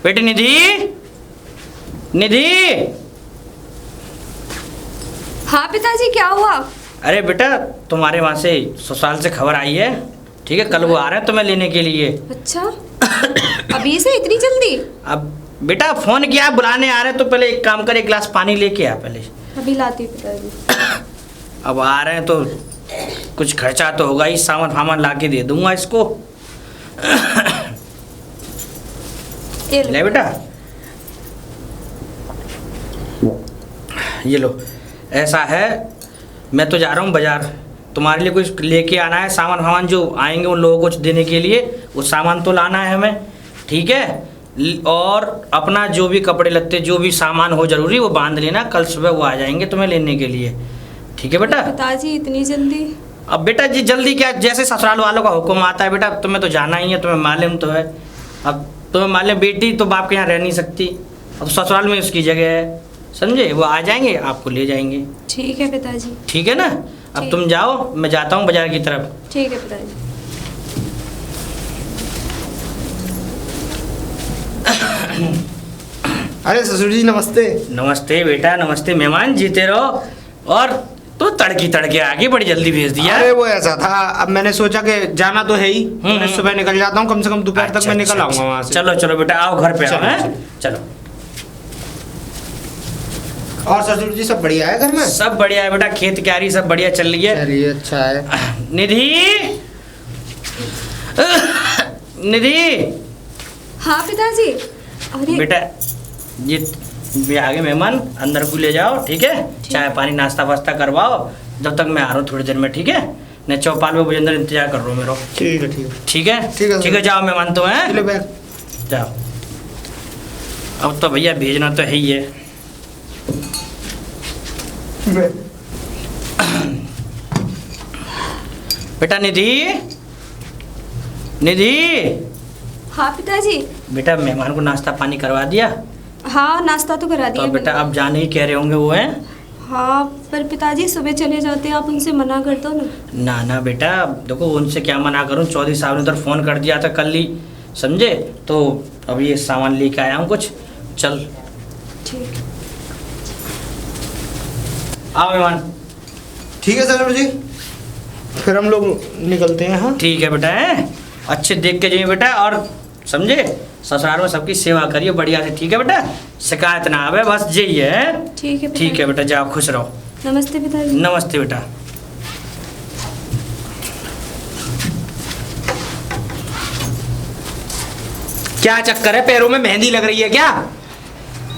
बेटी निधि, निधि। हाँ पिताजी, क्या हुआ? अरे बेटा, तुम्हारे वहाँ से ससुराल से खबर आई है, ठीक है? कल वो आ रहे हैं तुम्हें लेने के लिए। अच्छा, अभी से इतनी जल्दी? अब बेटा फोन किया, बुलाने आ रहे हैं, तो पहले एक काम कर, एक गिलास पानी लेके आ पहले। अभी लाती हूँ पिताजी। अब आ रहे हैं तो कुछ खर्चा तो होगा ही, सामान फामान ला के दे दूंगा इसको। ले बेटा, ये लो। ऐसा है, मैं तो जा रहा हूँ बाजार, तुम्हारे लिए कुछ लेके आना है, सामान फामान जो आएंगे उन लोगों को कुछ देने के लिए, वो सामान तो लाना है हमें, ठीक है? और अपना जो भी कपड़े लत्ते जो भी सामान हो जरूरी वो बांध लेना, कल सुबह वो आ जाएंगे तुम्हें लेने के लिए, ठीक है बेटा? पिताजी इतनी जल्दी? अब बेटा जी जल्दी क्या, जैसे ससुराल वालों का हुक्म आता है बेटा, तुम्हें तो जाना ही है, तुम्हें मालूम तो है। अब तुम्हें मालूम, बेटी तो बाप के यहाँ रह नहीं सकती, अब ससुराल में उसकी जगह है, समझे? वो आ जाएंगे, आपको ले जाएंगे। ठीक है पिताजी। ठीक है ना? अब तुम जाओ, मैं जाता हूँ बाजार की तरफ। ठीक है पिताजी। अरे ससुर जी नमस्ते। नमस्ते बेटा, नमस्ते। मेहमान जीते रहो। और तो तड़की तड़के आगे बड़ी जल्दी भेज दिया। अरे वो ऐसा था, अब मैंने सोचा कि जाना तो है ही, मैं सुबह निकल जाता हूँ, कम से कम दोपहर तक मैं निकल आऊंगा वहाँ से। चलो चलो बेटा, आओ घर पे आओ। हैं? चलो। और ससुर जी सब बढ़िया है घर में? सब बढ़िया है बेटा, खेत क्यारी सब बढ़िया चल रही है। चलिए अच्छा है। निधि, निधि। हाँ पिताजी। अरे बेटा ये आगे मेहमान, अंदर को ले जाओ, ठीक है? चाय पानी नाश्ता वास्ता करवाओ, जब तक मैं आ रहा हूँ थोड़ी देर में, ठीक है? मैं चौपाल में अंदर इंतजार कर रहा हूँ मेरा। ठीक है ठीक है ठीक है ठीक है ठीक है, जाओ मेहमान तो हैं, चलो बैग जाओ। अब तो भैया भेजना तो है ही है। बेटा निधि, निधि। हाँ पिताजी। बेटा मेहमान को नाश्ता पानी करवा दिया? हाँ नाश्ता तो करा दिया। तो बेटा अब जाने ही कह रहे होंगे वो हैं? हाँ पर पिताजी सुबह चले जाते, आप उनसे मना कर दो ना। ना ना बेटा, देखो उनसे क्या मना करूं, चौधरी साहब ने उधर फ़ोन कर दिया था कल ही, समझे? तो अब ये सामान लेके आया हूँ कुछ, चल। ठीक। आओ मेहमान। ठीक है ससुर जी, फिर हम लोग निकलते हैं। हाँ ठीक है बेटा, है अच्छे देख के जाइए बेटा, और समझे ससुराल में सबकी सेवा करिए बढ़िया से, ठीक है बेटा? शिकायत ना आवे, बस यही है। ठीक है ठीक है बेटा, जाओ खुश रहो। नमस्ते पिताजी। नमस्ते बेटा। क्या चक्कर है, पैरों में मेहंदी लग रही है क्या?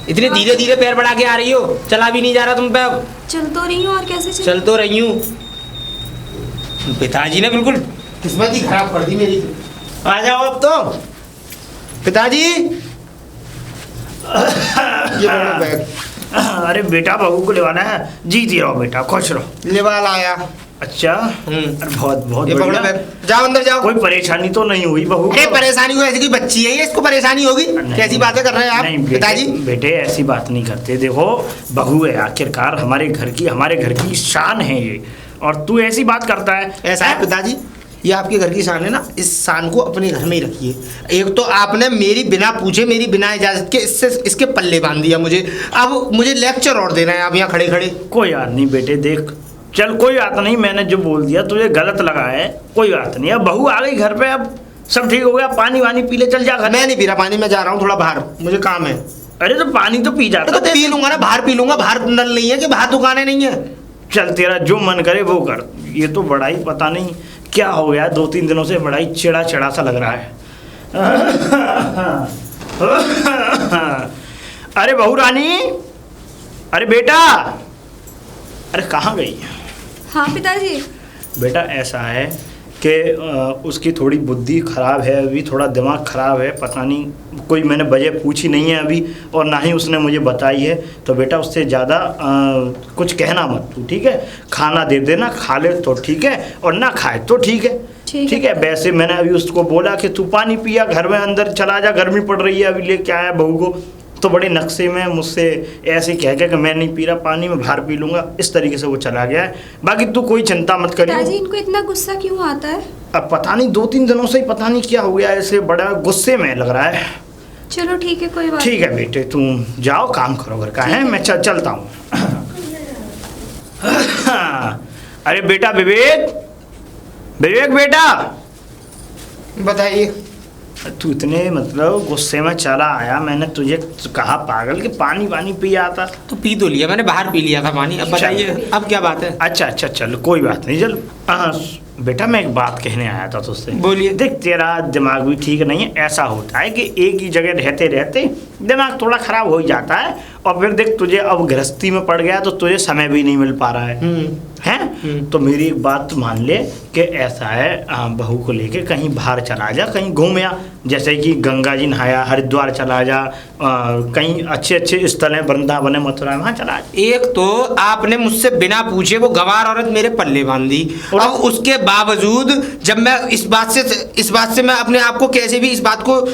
इतने धीरे धीरे पैर बढ़ा के आ रही हो, चला भी नहीं जा रहा तुम पे अब। चल तो रही हूँ, और कैसे चल तो रही हूँ। पिताजी ने बिल्कुल किस्मत ही खराब कर दी मेरी। आ जाओ अब तो पिताजी। ये बड़ा बैग। अरे बेटा बहू को लेवाना है, जीती रहो बेटा, खुश रहो। लेवाल आया। अच्छा, अरे बहुत बहुत ये पकड़ो बढ़िया। बैग, जाओ अंदर जाओ। कोई परेशानी तो नहीं हुई बहू को? अरे परेशानी हुई, ऐसी कोई बच्ची है ये, इसको परेशानी होगी? कैसी बातें कर रहे हैं आप? नहीं पिताजी बेटे ऐसी बात नहीं करते, देखो बहू है आखिरकार, हमारे घर की शान है ये, और तू ऐसी बात करता है? ऐसा है पिताजी, ये आपके घर की शान है ना, इस शान को अपने घर में ही रखिए। एक तो आपने मेरी बिना पूछे, मेरी बिना इजाजत के इसके पल्ले बांध दिया मुझे, अब मुझे लेक्चर और देना है आप यहाँ खड़े खड़े। कोई बात नहीं बेटे, देख चल कोई बात नहीं, मैंने जो बोल दिया तुझे गलत लगा है, कोई बात नहीं। अब बहू आ गई घर पे, अब सब ठीक हो गया, पानी वानी पी ले, चल जा घर। मैं नहीं पी रहा पानी, मैं जा रहा हूँ थोड़ा बाहर, मुझे काम है। अरे तो पानी तो पी जाता। तो पी लूंगा ना, बाहर पी लूंगा, बाहर नल नहीं है कि बाहर दुकानें नहीं है। चल तेरा जो मन करे वो कर। ये तो बड़ा ही पता नहीं क्या हो गया, 2-3 दिनों से बड़ा ही चिड़ा चिड़ा सा लग रहा है। अरे बहू रानी, अरे बेटा, अरे कहाँ गई? हाँ पिताजी। बेटा ऐसा है कि उसकी थोड़ी बुद्धि ख़राब है, अभी थोड़ा दिमाग ख़राब है, पता नहीं कोई मैंने वजह पूछी नहीं है अभी, और ना ही उसने मुझे बताई है। तो बेटा उससे ज़्यादा कुछ कहना मत तू, ठीक है? खाना दे देना, खा ले तो ठीक है, और ना खाए तो ठीक है। ठीक है। वैसे मैंने अभी उसको बोला कि तू पानी पिया, घर में अंदर चला जा, गर्मी पड़ रही है, अभी लेके आया बहू को, तो बड़े नक्शे में मुझसे ऐसे कह के कि मैं नहीं पी रहा पानी, में बाहर पी लूँगा, इस तरीके से वो चला गया है। बाकी तू कोई चिंता मत करिए। पिताजी इनको इतना गुस्सा क्यों आता है? अब पता नहीं 2-3 दिनों से ही पता नहीं क्या हो गया, ऐसे बड़ा गुस्से में लग रहा है। चलो ठीक है, कोई बात ठीक है बेटे, तुम जाओ काम करो घर का, है मैं चलता हूँ। अरे बेटा विवेक, विवेक बेटा, बताइए। तू इतने मतलब गुस्से में चला आया, मैंने तुझे कहा पागल कि पानी वानी पी आता। तो पी तो लिया मैंने, बाहर पी लिया था पानी। अब बताइए अब क्या बात है? अच्छा अच्छा चल कोई बात नहीं, चल। हाँ बेटा, मैं एक बात कहने आया था तुझसे। बोलिए। देख तेरा दिमाग भी ठीक नहीं है। ऐसा होता है कि एक ही जगह रहते रहते दिमाग थोड़ा खराब हो जाता है, और फिर देख तुझे अब गृहस्थी में पड़ गया तो तुझे समय भी नहीं मिल पा रहा है, हैं? तो मेरी एक बात मान ले कि ऐसा है, बहू को लेके कहीं बाहर चला जा, कहीं घूम आ, जैसे कि गंगा जी नहाया, हरिद्वार चला जा, कहीं अच्छे अच्छे स्थल हैं, वृंदावन, मथुरा, वहाँ चला जा। एक तो आपने मुझसे बिना पूछे वो गवार औरत मेरे पल्ले बांध दी, और उसके बावजूद जब मैं इस बात से मैं अपने आप को कैसे भी इस बात को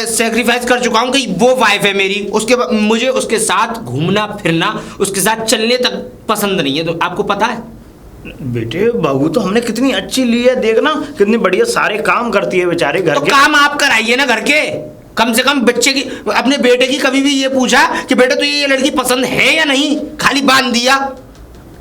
सेक्रीफाइस कर चुका हूँ कि वो वाइफ है मेरी, मुझे उसके साथ घूमना फिरना, उसके साथ चलने तक पसंद नहीं है। तो आपको पता है बेटे, बहू तो हमने कितनी अच्छी ली है, देखना कितनी बढ़िया सारे काम करती है बेचारे घर तो के। काम आप कराइए ना घर के, कम से कम बच्चे की, अपने बेटे की कभी भी ये पूछा कि बेटा तुझे ये लड़की पसंद है या नहीं? खाली बांध दिया।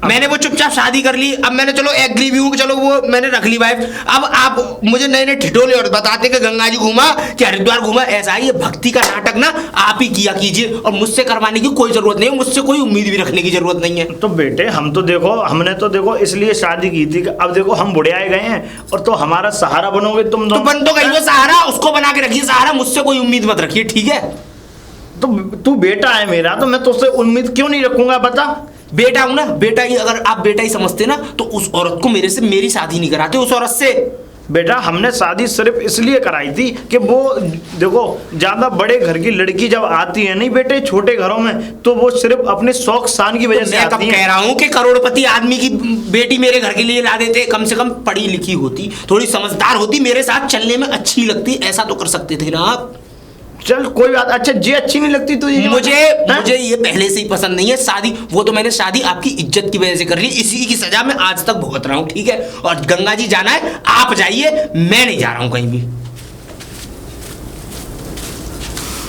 मैंने वो चुपचाप शादी कर ली। अब मैंने चलो एग्री भी हूँ, चलो वो मैंने रख ली वाइफ। अब आप मुझे नए नए ठिठोले और बताते कि गंगा जी घूमा कि हरिद्वार घूमा। ऐसा है, ये भक्ति का नाटक ना आप ही किया कीजिए, और मुझसे करवाने की कोई जरूरत नहीं है, मुझसे कोई उम्मीद भी रखने की जरूरत नहीं है। तो बेटे हमने तो देखो इसलिए शादी की थी कि अब देखो हम बुढ़े आए गए हैं, और तो हमारा सहारा बनोगे तुम तो बन तो गई वो सहारा, उसको बना के रखिए सहारा, मुझसे कोई उम्मीद मत रखिए, ठीक है? तो तू बेटा है मेरा, तो मैं तुझसे उम्मीद क्यों नहीं रखूंगा बता? बेटा हूं ना, बेटा ही, अगर आप बेटा ही समझते ना तो उस औरत को मेरे से मेरी शादी नहीं कराते उस औरत से। बेटा हमने शादी सिर्फ इसलिए कराई थी कि वो देखो ज्यादा बड़े घर की लड़की जब आती है नहीं बेटे छोटे घरों में, तो वो सिर्फ अपने शौक शान की वजह से मैं कब आती है। कह रहा हूं कि करोड़पति आदमी की बेटी मेरे घर के लिए ला देते, कम से कम पढ़ी लिखी होती, थोड़ी समझदार होती, मेरे साथ चलने में अच्छी लगती, ऐसा तो कर सकते थे ना आप। चल कोई बात, अच्छा जी अच्छी नहीं लगती तुझे? मुझे ये पहले से ही पसंद नहीं है शादी। वो तो मैंने शादी आपकी इज्जत की वजह से कर ली, इसी की सजा मैं आज तक भुगत रहा हूँ, ठीक है? और गंगा जी जाना है, आप जाइए, मैं नहीं जा रहा हूँ कहीं भी।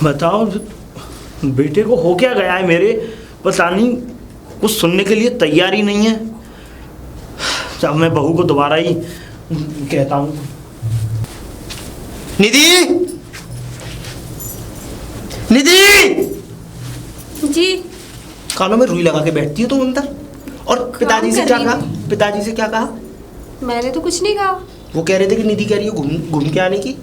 बताओ बेटे को हो क्या गया है मेरे, पता नहीं, कुछ सुनने के लिए तैयार ही नहीं है। अब मैं बहू को दोबारा ही कहता हूँ। निधि, निधि जी। कानों में रुई लगा के बैठती हो तुम अंदर। और पिताजी से क्या कहा? पिताजी से क्या कहा? मैंने तो कुछ नहीं कहा। वो कह रहे थे कि निधि कह रही है घूम के आने की।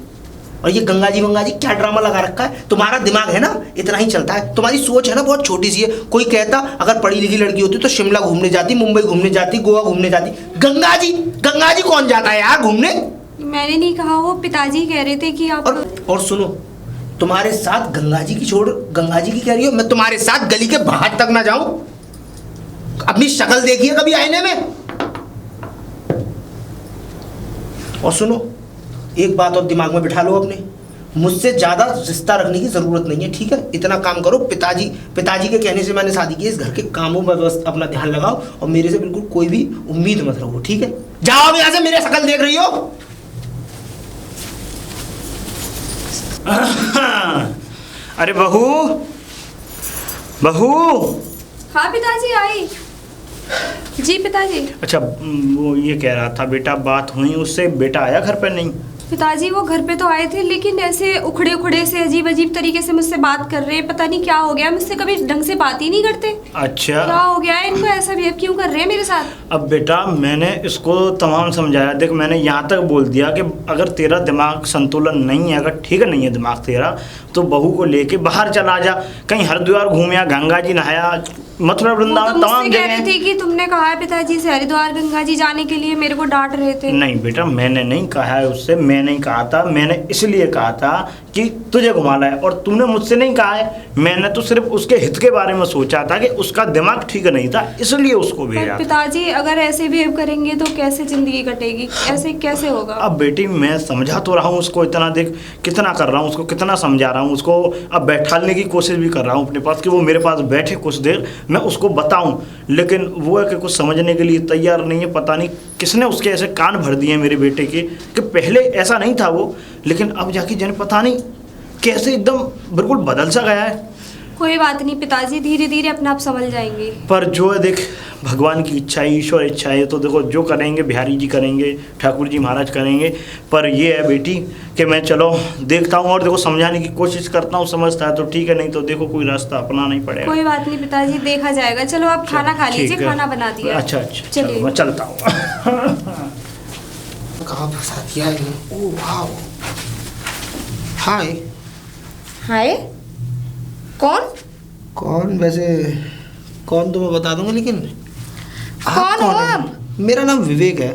और ये गंगा जी क्या ड्रामा लगा रखा है? तुम्हारा दिमाग है ना इतना ही चलता है, तुम्हारी सोच है ना बहुत छोटी सी है। कोई कहता अगर पढ़ी लिखी लड़की होती तो शिमला घूमने जाती, मुंबई घूमने जाती, गोवा घूमने जाती। गंगा जी कौन जाता है यार घूमने? मैंने नहीं कहा, वो पिताजी कह रहे थे कि आप। और सुनो, तुम्हारे साथ गंगा जी की छोड़, गंगा जी की कह रही हो, मैं तुम्हारे साथ गली के बाहर तक ना जाऊं? अपनी शक्ल देखिए कभी आईने में। और सुनो, एक बात और दिमाग में बिठा लो अपने, मुझसे ज्यादा रिश्ता रखने की जरूरत नहीं है, ठीक है? इतना काम करो, पिताजी के कहने से मैंने शादी की, इस घर के कामों में बस अपना ध्यान लगाओ, और मेरे से बिल्कुल कोई भी उम्मीद मत रखो, ठीक है? जाओ अब यहाँ से, मेरे शक्ल देख रही हो। अरे बहू, हाँ पिताजी आई। जी पिताजी। अच्छा वो ये कह रहा था बेटा, बात हुई उससे, बेटा आया घर पर नहीं? पिताजी वो घर पे तो आए थे, लेकिन ऐसे उखड़े उखड़े से अजीब अजीब तरीके से मुझसे बात कर रहे हैं। पता नहीं क्या हो गया, मुझसे कभी ढंग से बात ही नहीं करते। अच्छा क्या हो गया है इनको, ऐसा बिहेव क्यों कर रहे हैं मेरे साथ? अब बेटा मैंने इसको तमाम समझाया, देख मैंने यहाँ तक बोल दिया कि अगर तेरा दिमाग संतुलन नहीं है, अगर ठीक नहीं है दिमाग तेरा, तो बहू को लेके बाहर चला जा, कहीं हरिद्वार घूमया, गंगा जी नहाया, मथुरा वृंदावन, तमाम कह रही थी कि तुमने कहा है पिताजी से हरिद्वार गंगा जी जाने के लिए, मेरे को डांट रहे थे। नहीं बेटा मैंने नहीं कहा है उससे, मैंने नहीं कहा था, मैंने इसलिए कहा था कि तुझे घुमाना है, और तूने मुझसे नहीं कहा है। मैंने तो सिर्फ उसके हित के बारे में सोचा था कि उसका दिमाग ठीक नहीं था, इसलिए उसको भेजा। पिताजी अगर ऐसे बिहेव करेंगे तो कैसे जिंदगी कटेगी, ऐसे कैसे होगा? अब बेटी मैं समझा तो रहा हूँ उसको, इतना देख कितना कर रहा हूँ उसको, कितना समझा रहा हूँ उसको, अब बैठाने की कोशिश भी कर रहा हूँ अपने पास कि वो मेरे पास बैठे कुछ देर, मैं उसको बताऊं, लेकिन वो है कि कुछ समझने के लिए तैयार नहीं है। पता नहीं किसने उसके ऐसे कान भर दिए मेरे बेटे के कि पहले ऐसा नहीं था वो, लेकिन अब जाके जन पता नहीं कैसे एकदम बिल्कुल बदल सा गया है। कोई बात नहीं पिताजी, धीरे धीरे अपने आप संभल जाएंगे। पर जो है देख, भगवान की इच्छा है, ईश्वर इच्छा है, तो देखो जो करेंगे बिहारी जी करेंगे, ठाकुर जी महाराज करेंगे। पर ये है बेटी कि मैं चलो देखता हूँ और देखो समझाने की कोशिश करता हूँ, समझता है तो ठीक है, नहीं तो देखो कोई रास्ता अपनाना ही पड़ेगा। कोई बात नहीं पिताजी, देखा जाएगा। चलो आप खाना खा लीजिए, खाना बना दिया। अच्छा अच्छा, चलिए चलो मैं चलता हूँ। कहाँ फंसा दिया है? ओह वाह, हाय। हाय, कौन? कौन वैसे? कौन तो मैं बता दूंगा, लेकिन कौन हो हैं? आप? मेरा नाम विवेक है।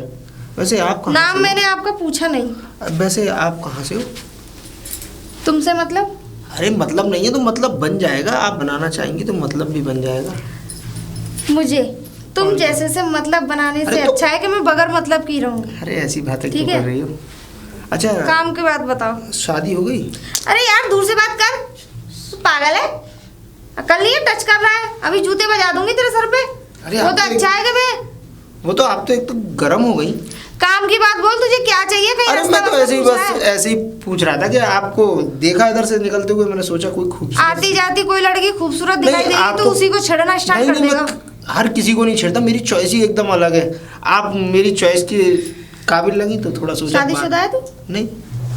वैसे आप कहाँ नाम से मैंने आपका पूछा नहीं। हो? वैसे आप कहाँ से हो? तुमसे मतलब? अरे मतलब नहीं है तो मतलब बन जाएगा, आप बनाना चाहेंगी तो मतलब भी बन जाएगा। मुझे तुम जैसे से मतलब बनाने से अच्छा है कि मैं बगैर मतलब की रहूंगी। अरे ऐसी बातें क्यों ठीक है। कर रही हो? अच्छा, काम की बात बताओ। शादी हो गई? अरे यार दूर से बात कर, तू पागल है? अकल नहीं है, टच कर रहा है, अभी जूते बजा दूंगी तेरे सर पे। अरे वो आप तो तो अच्छा है कि मैं वो तो आप तो एक तो गर्म हो गई। काम की बात बोल, तुझे क्या चाहिए? कहीं अरे रास्ता मैं तो वास्ता ऐसे ही पूछना बस है? ऐसे ही पूछ रहा था कि आपको देखा इधर से निकलते हुए, मैंने सोचा कोई खूबसूरत आती जाती कोई लड़की खूबसूरत नहीं, दिखाई देगी आप तो तो- उसी को छेड़ना स्टार्ट नहीं, कर नहीं, देगा। मैं हर किसी को नहीं छेड़ता, मेरी चॉइस ही एकदम अलग है। आप मेरी चॉइस के काबिल लगी तो थोड़ा सोचा। शादीशुदा है तू? नहीं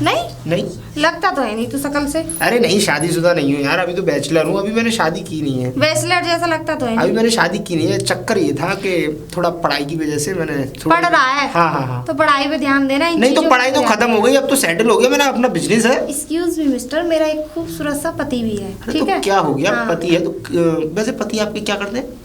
नहीं नहीं। लगता तो है नहीं तू शकल से। अरे नहीं, शादीशुदा नहीं हूँ यार, अभी तो बैचलर हूँ, अभी मैंने शादी की नहीं है। बैचलर जैसा लगता तो है अभी नहीं। मैंने शादी की नहीं है। चक्कर ये था कि थोड़ा पढ़ाई की वजह से मैंने थोड़ा पढ़ रहा है? हाँ हाँ हाँ। तो पढ़ाई पे ध्यान देना। इन नहीं तो चीजों पे पढ़ाई तो ध्यान खत्म देना। हो गई, अब तो सेटल हो गया, मेरा अपना बिजनेस है। एक्सक्यूज मी मिस्टर, मेरा एक खूबसूरत सा पति भी है। अरे ठीक तो है, क्या हो गया? हाँ। पति है तो वैसे पति आपके क्या करते हैं?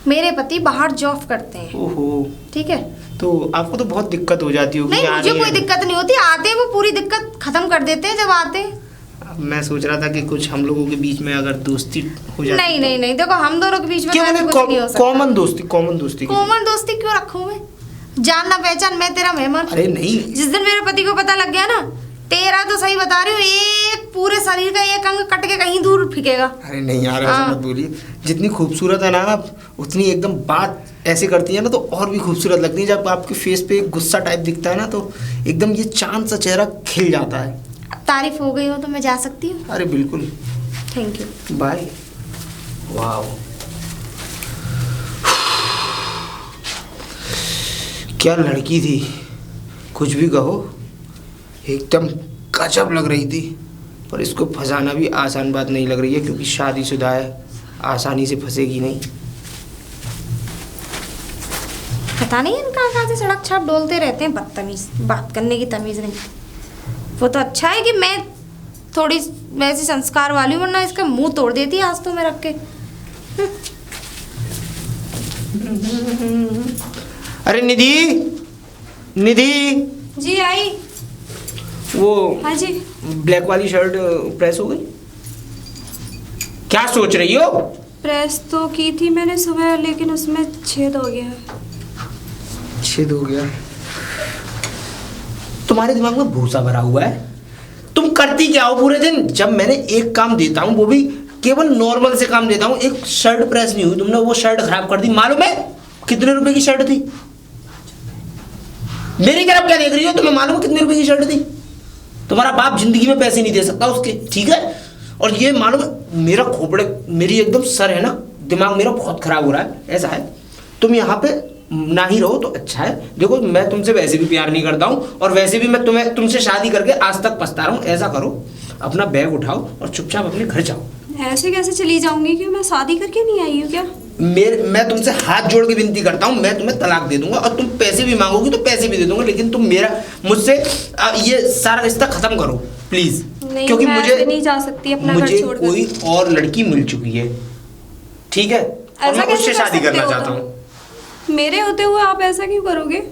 मेरे पति बाहर जॉब करते हैं। ओहो, ठीक है। तो आपको तो बहुत दिक्कत हो जाती होगी नहीं मुझे आने कोई में। दिक्कत नहीं होती, आते हैं वो पूरी दिक्कत खत्म कर देते हैं जब आते हैं। मैं सोच रहा था कि कुछ हम लोगों के बीच में अगर दोस्ती हो जाती। नहीं नहीं नहीं, देखो हम दोनों के बीच में क्यों? तो ऐसा मैंने कुछ नहीं हो सकता। कॉमन दोस्ती, कॉमन दोस्ती की। कॉमन दोस्ती क्यों रखूं मैं? जानना पहचान, मैं तेरा मेहमान। अरे नहीं, जिस दिन मेरे पति को पता लग गया ना, तेरा तो सही बता रही हूँ, एक पूरे शरीर का एक अंग कट के कहीं दूर फेंकेगा। अरे नहीं यार, ऐसा हाँ। मत बोलिए। जितनी खूबसूरत है ना आप, उतनी एकदम बात ऐसे करती है ना तो और भी खूबसूरत लगती है। जब आपके फेस पे एक गुस्सा टाइप दिखता है ना तो एकदम ये चांद सा चेहरा खिल जाता है। तारीफ हो गई हो तो मैं जा सकती हूँ? अरे बिल्कुल, थैंक यू। बाय। वाह, क्या लड़की थी, कुछ भी कहो, एकदम गजब लग रही थी। पर इसको फंसाना भी आसान बात नहीं लग रही है, क्योंकि शादीशुदा है, आसानी से फंसेगी नहीं। पता नहीं इनका कहाँ से सड़क छाप डोलते रहते हैं, बदतमीज, बात करने की तमीज नहीं। वो तो अच्छा है कि मैं थोड़ी वैसी संस्कार वाली हूँ, वरना इसका मुंह तोड़ देती आज तो मैं रख के। अरे निधि, निधि, जी आई। वो हाँ जी। ब्लैक वाली शर्ट प्रेस हो गई? क्या सोच रही हो? प्रेस तो की थी मैंने सुबह, लेकिन उसमें छेद हो गया। छेद हो गया? तुम्हारे दिमाग में भूसा भरा हुआ है? तुम करती क्या हो पूरे दिन? जब मैंने एक काम देता हूँ, वो भी केवल नॉर्मल से काम देता हूँ, एक शर्ट प्रेस नहीं हुई, तुमने वो शर्ट खराब कर दी। मालूम है कितने रुपए की शर्ट थी? मेरी तरफ क्या देख रही हो? तुम्हें मालूम है कितने रुपए की शर्ट थी? तुम्हारा बाप जिंदगी में पैसे नहीं दे सकता उसके, ठीक है? और ये मालूम है, मेरा खोपड़े, मेरी एकदम सर है ना, दिमाग मेरा बहुत खराब हो रहा है। ऐसा है, तुम यहाँ पे ना ही रहो तो अच्छा है। देखो मैं तुमसे वैसे भी प्यार नहीं करता हूँ, और वैसे भी मैं तुमसे शादी करके आज तक पछता रहा हूँ। ऐसा करो, अपना बैग उठाओ और चुपचाप अपने घर जाओ। ऐसे कैसे चली जाऊंगी? कि मैं शादी करके नहीं आई हूँ क्या? मैं तुमसे हाथ जोड़ के विनती करता हूँ, मैं तुम्हें तलाक दे दूंगा, और तुम पैसे भी मांगोगी तो पैसे भी दे दूंगा, लेकिन तुम मुझसे ये सारा रिश्ता खत्म करो प्लीज। नहीं, क्योंकि मैं मुझे ऐसे नहीं जा सकती अपना घर मुझे छोड़कर। कोई और लड़की मिल चुकी है, ठीक है? और ऐसा मैं कैसे उससे कर शादी सकते करना हो चाहता तुम? हूँ। मेरे होते हुए आप ऐसा क्यों करोगे?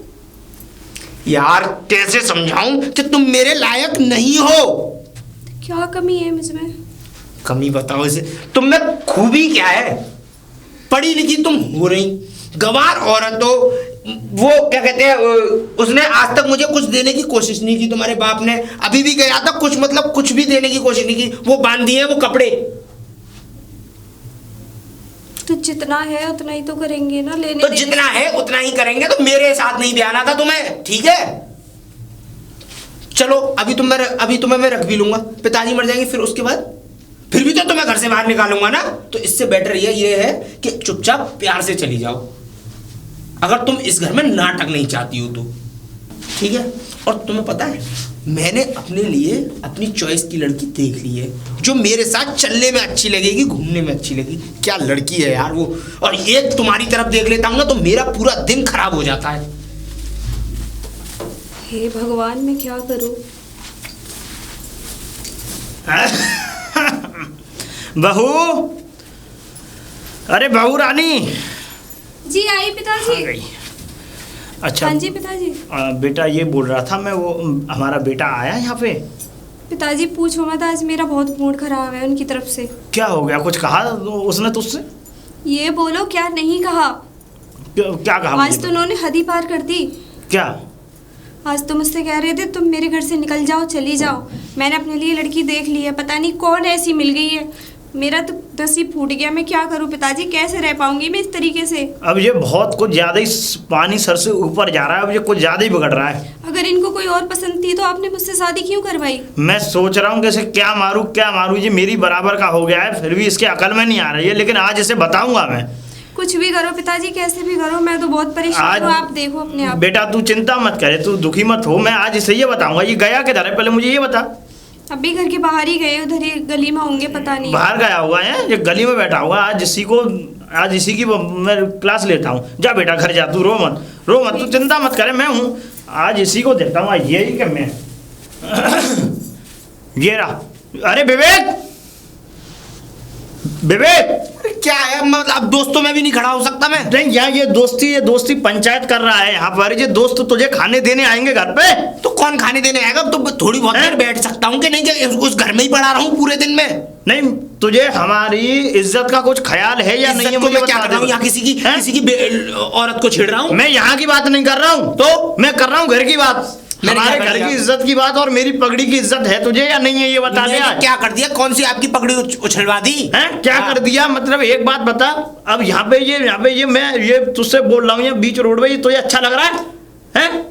यार कैसे समझाऊं कि तुम मेरे लायक नहीं हो? क्या कमी है मुझमें? कमी बताओ इसे, तुम में खूबी क्या है? पढ़ी लिखी तुम हो रही, गंवार औरत हो। वो क्या कहते हैं, उसने आज तक मुझे कुछ देने की कोशिश नहीं की, तुम्हारे बाप ने। अभी भी गया था, कुछ मतलब कुछ भी देने की कोशिश नहीं की। वो बांध दिए वो कपड़े। तो जितना है उतना ही तो करेंगे ना, लेने तो देने जितना है उतना ही करेंगे, तो मेरे साथ नहीं भी आना था तुम्हें, ठीक है? चलो अभी तुम्हें मैं रख भी लूंगा, पिताजी मर जाएंगे फिर उसके बाद फिर भी तो तुम्हें घर से बाहर निकालूंगा ना। तो इससे बेटर ये है कि चुपचाप प्यार से चली जाओ, अगर तुम इस घर में नाटक नहीं चाहती हो तो, ठीक है। और तुम्हें पता है मैंने अपने लिए अपनी चॉइस की लड़की देख ली है, जो मेरे साथ चलने में अच्छी लगेगी, घूमने में अच्छी लगेगी। क्या लड़की है यार वो। और एक तुम्हारी तरफ देख लेता हूं ना तो मेरा पूरा दिन खराब हो जाता है। हे भगवान, मैं क्या करूं? बहू, अरे बहू रानी। जी आई पिताजी। आ गई। अच्छा। हाँ जी पिताजी। बेटा ये बोल रहा था मैं, वो हमारा बेटा आया यहाँ पे? पिताजी पूछो मत, आज मेरा बहुत मूड खराब है उनकी तरफ से। क्या हो गया? कुछ कहा उसने तुझसे? ये बोलो क्या नहीं कहा। क्या कहा? आज तो उन्होंने हद ही पार कर दी। क्या? आज तो मुझसे कह रहे थे तुम मेरे घर से निकल जाओ, चली जाओ। मैंने अपने लिए लड़की देख ली है, पता नहीं कौन ऐसी मिल गई है। मेरा तो नसीब फूट गया। मैं क्या करूं पिताजी, कैसे रह पाऊंगी मैं इस तरीके से? अब ये बहुत कुछ ज़्यादा ही पानी सर से ऊपर जा रहा है, अब ये कुछ ज़्यादा ही बिगड़ रहा है। अगर इनको कोई और पसंद थी तो आपने मुझसे शादी क्यों करवाई? मैं सोच रहा हूँ कि इसे क्या मारूँ। ये मेरी बराबर का हो गया है, फिर भी इसके अकल में नहीं आ रही है, लेकिन आज इसे बताऊंगा मैं। कुछ भी करो पिताजी, कैसे भी करो, मैं तो बहुत परेशान हूँ। आप देखो अपने आप। बेटा तू चिंता मत करे, तू दुखी मत हो। मैं आज इसे ये बताऊंगा। ये गया किधर है पहले मुझे ये बता। अभी घर के बाहर ही गए, उधर ही गली में होंगे, पता नहीं। बाहर गया हुआ है, ये गली में बैठा हुआ। आज इसी की मैं क्लास लेता हूँ। जा बेटा घर जा, तू रो मत, तू चिंता मत करे, मैं हूँ। आज इसी को देखता हूँ। ये ही क्या मैं ये रहा। अरे विवेक, क्या है मतलब, अब दोस्तों में भी नहीं खड़ा हो सकता मैं? नहीं यार, ये दोस्ती पंचायत कर रहा है यहाँ पर। ये दोस्त तुझे खाने देने आएंगे घर पे। तो कौन खाने देने आएगा? तो थोड़ी बहुत देर बैठ सकता हूँ कि नहीं, कि उस घर में ही पड़ा रहा हूँ पूरे दिन में? नहीं, तुझे हमारी इज्जत का कुछ ख्याल है या नहीं है? मुझे क्या कर रहा हूँ यहाँ, किसी की औरत को छेड़ रहा हूँ? मैं यहाँ की बात नहीं कर रहा हूँ, तो मैं कर रहा हूँ घर की बात, हमारे घर की इज्जत की बात। और मेरी पगड़ी की इज्जत है तुझे या नहीं है ये बता दे। क्या कर दिया? कौन सी आपकी पगड़ी उछलवा दी है? क्या कर दिया मतलब? एक बात बता। अब यहाँ पे ये मैं ये तुझसे बोल रहा हूँ, ये बीच रोड पे, ये तुझे अच्छा लग रहा है?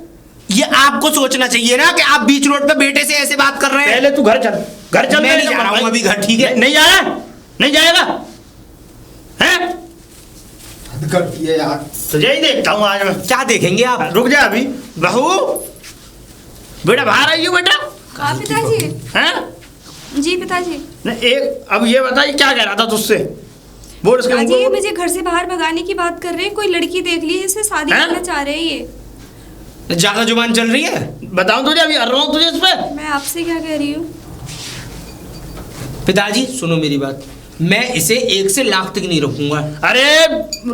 ये आपको सोचना चाहिए ना कि आप बीच रोड पे बेटे से ऐसे बात कर रहे हैं। पहले तू घर चल। मैं नहीं जा रहा हूँ अभी घर, ठीक है? नहीं आया, नहीं जाएगा है? कर दिया यार। तुझे ही देखता हूँ आज मैं। क्या देखेंगे आप? रुक जा अभी। बहू, बेटा बाहर आइयो बेटा। हाँ पिताजी। हैं? जी पिताजी। नहीं, एक अब ये बताइए क्या कह रहा था तुझसे? बोल उसके मुंह पिताजी, ये पे। मुझे घर से बाहर भगाने की बात कर रहे हैं। कोई लड़की देख ली है, इससे शादी करना चाह रहे हैं ये। ज्यादा जुबान चल रही है? बताऊं तुझे, अभी हर रहा हूँ तुझे इस पे। मैं आपसे क्या कह रही हूँ? पिताजी सुनो मेरी बात, मैं इसे 1 से लाख तक नहीं रखूंगा। अरे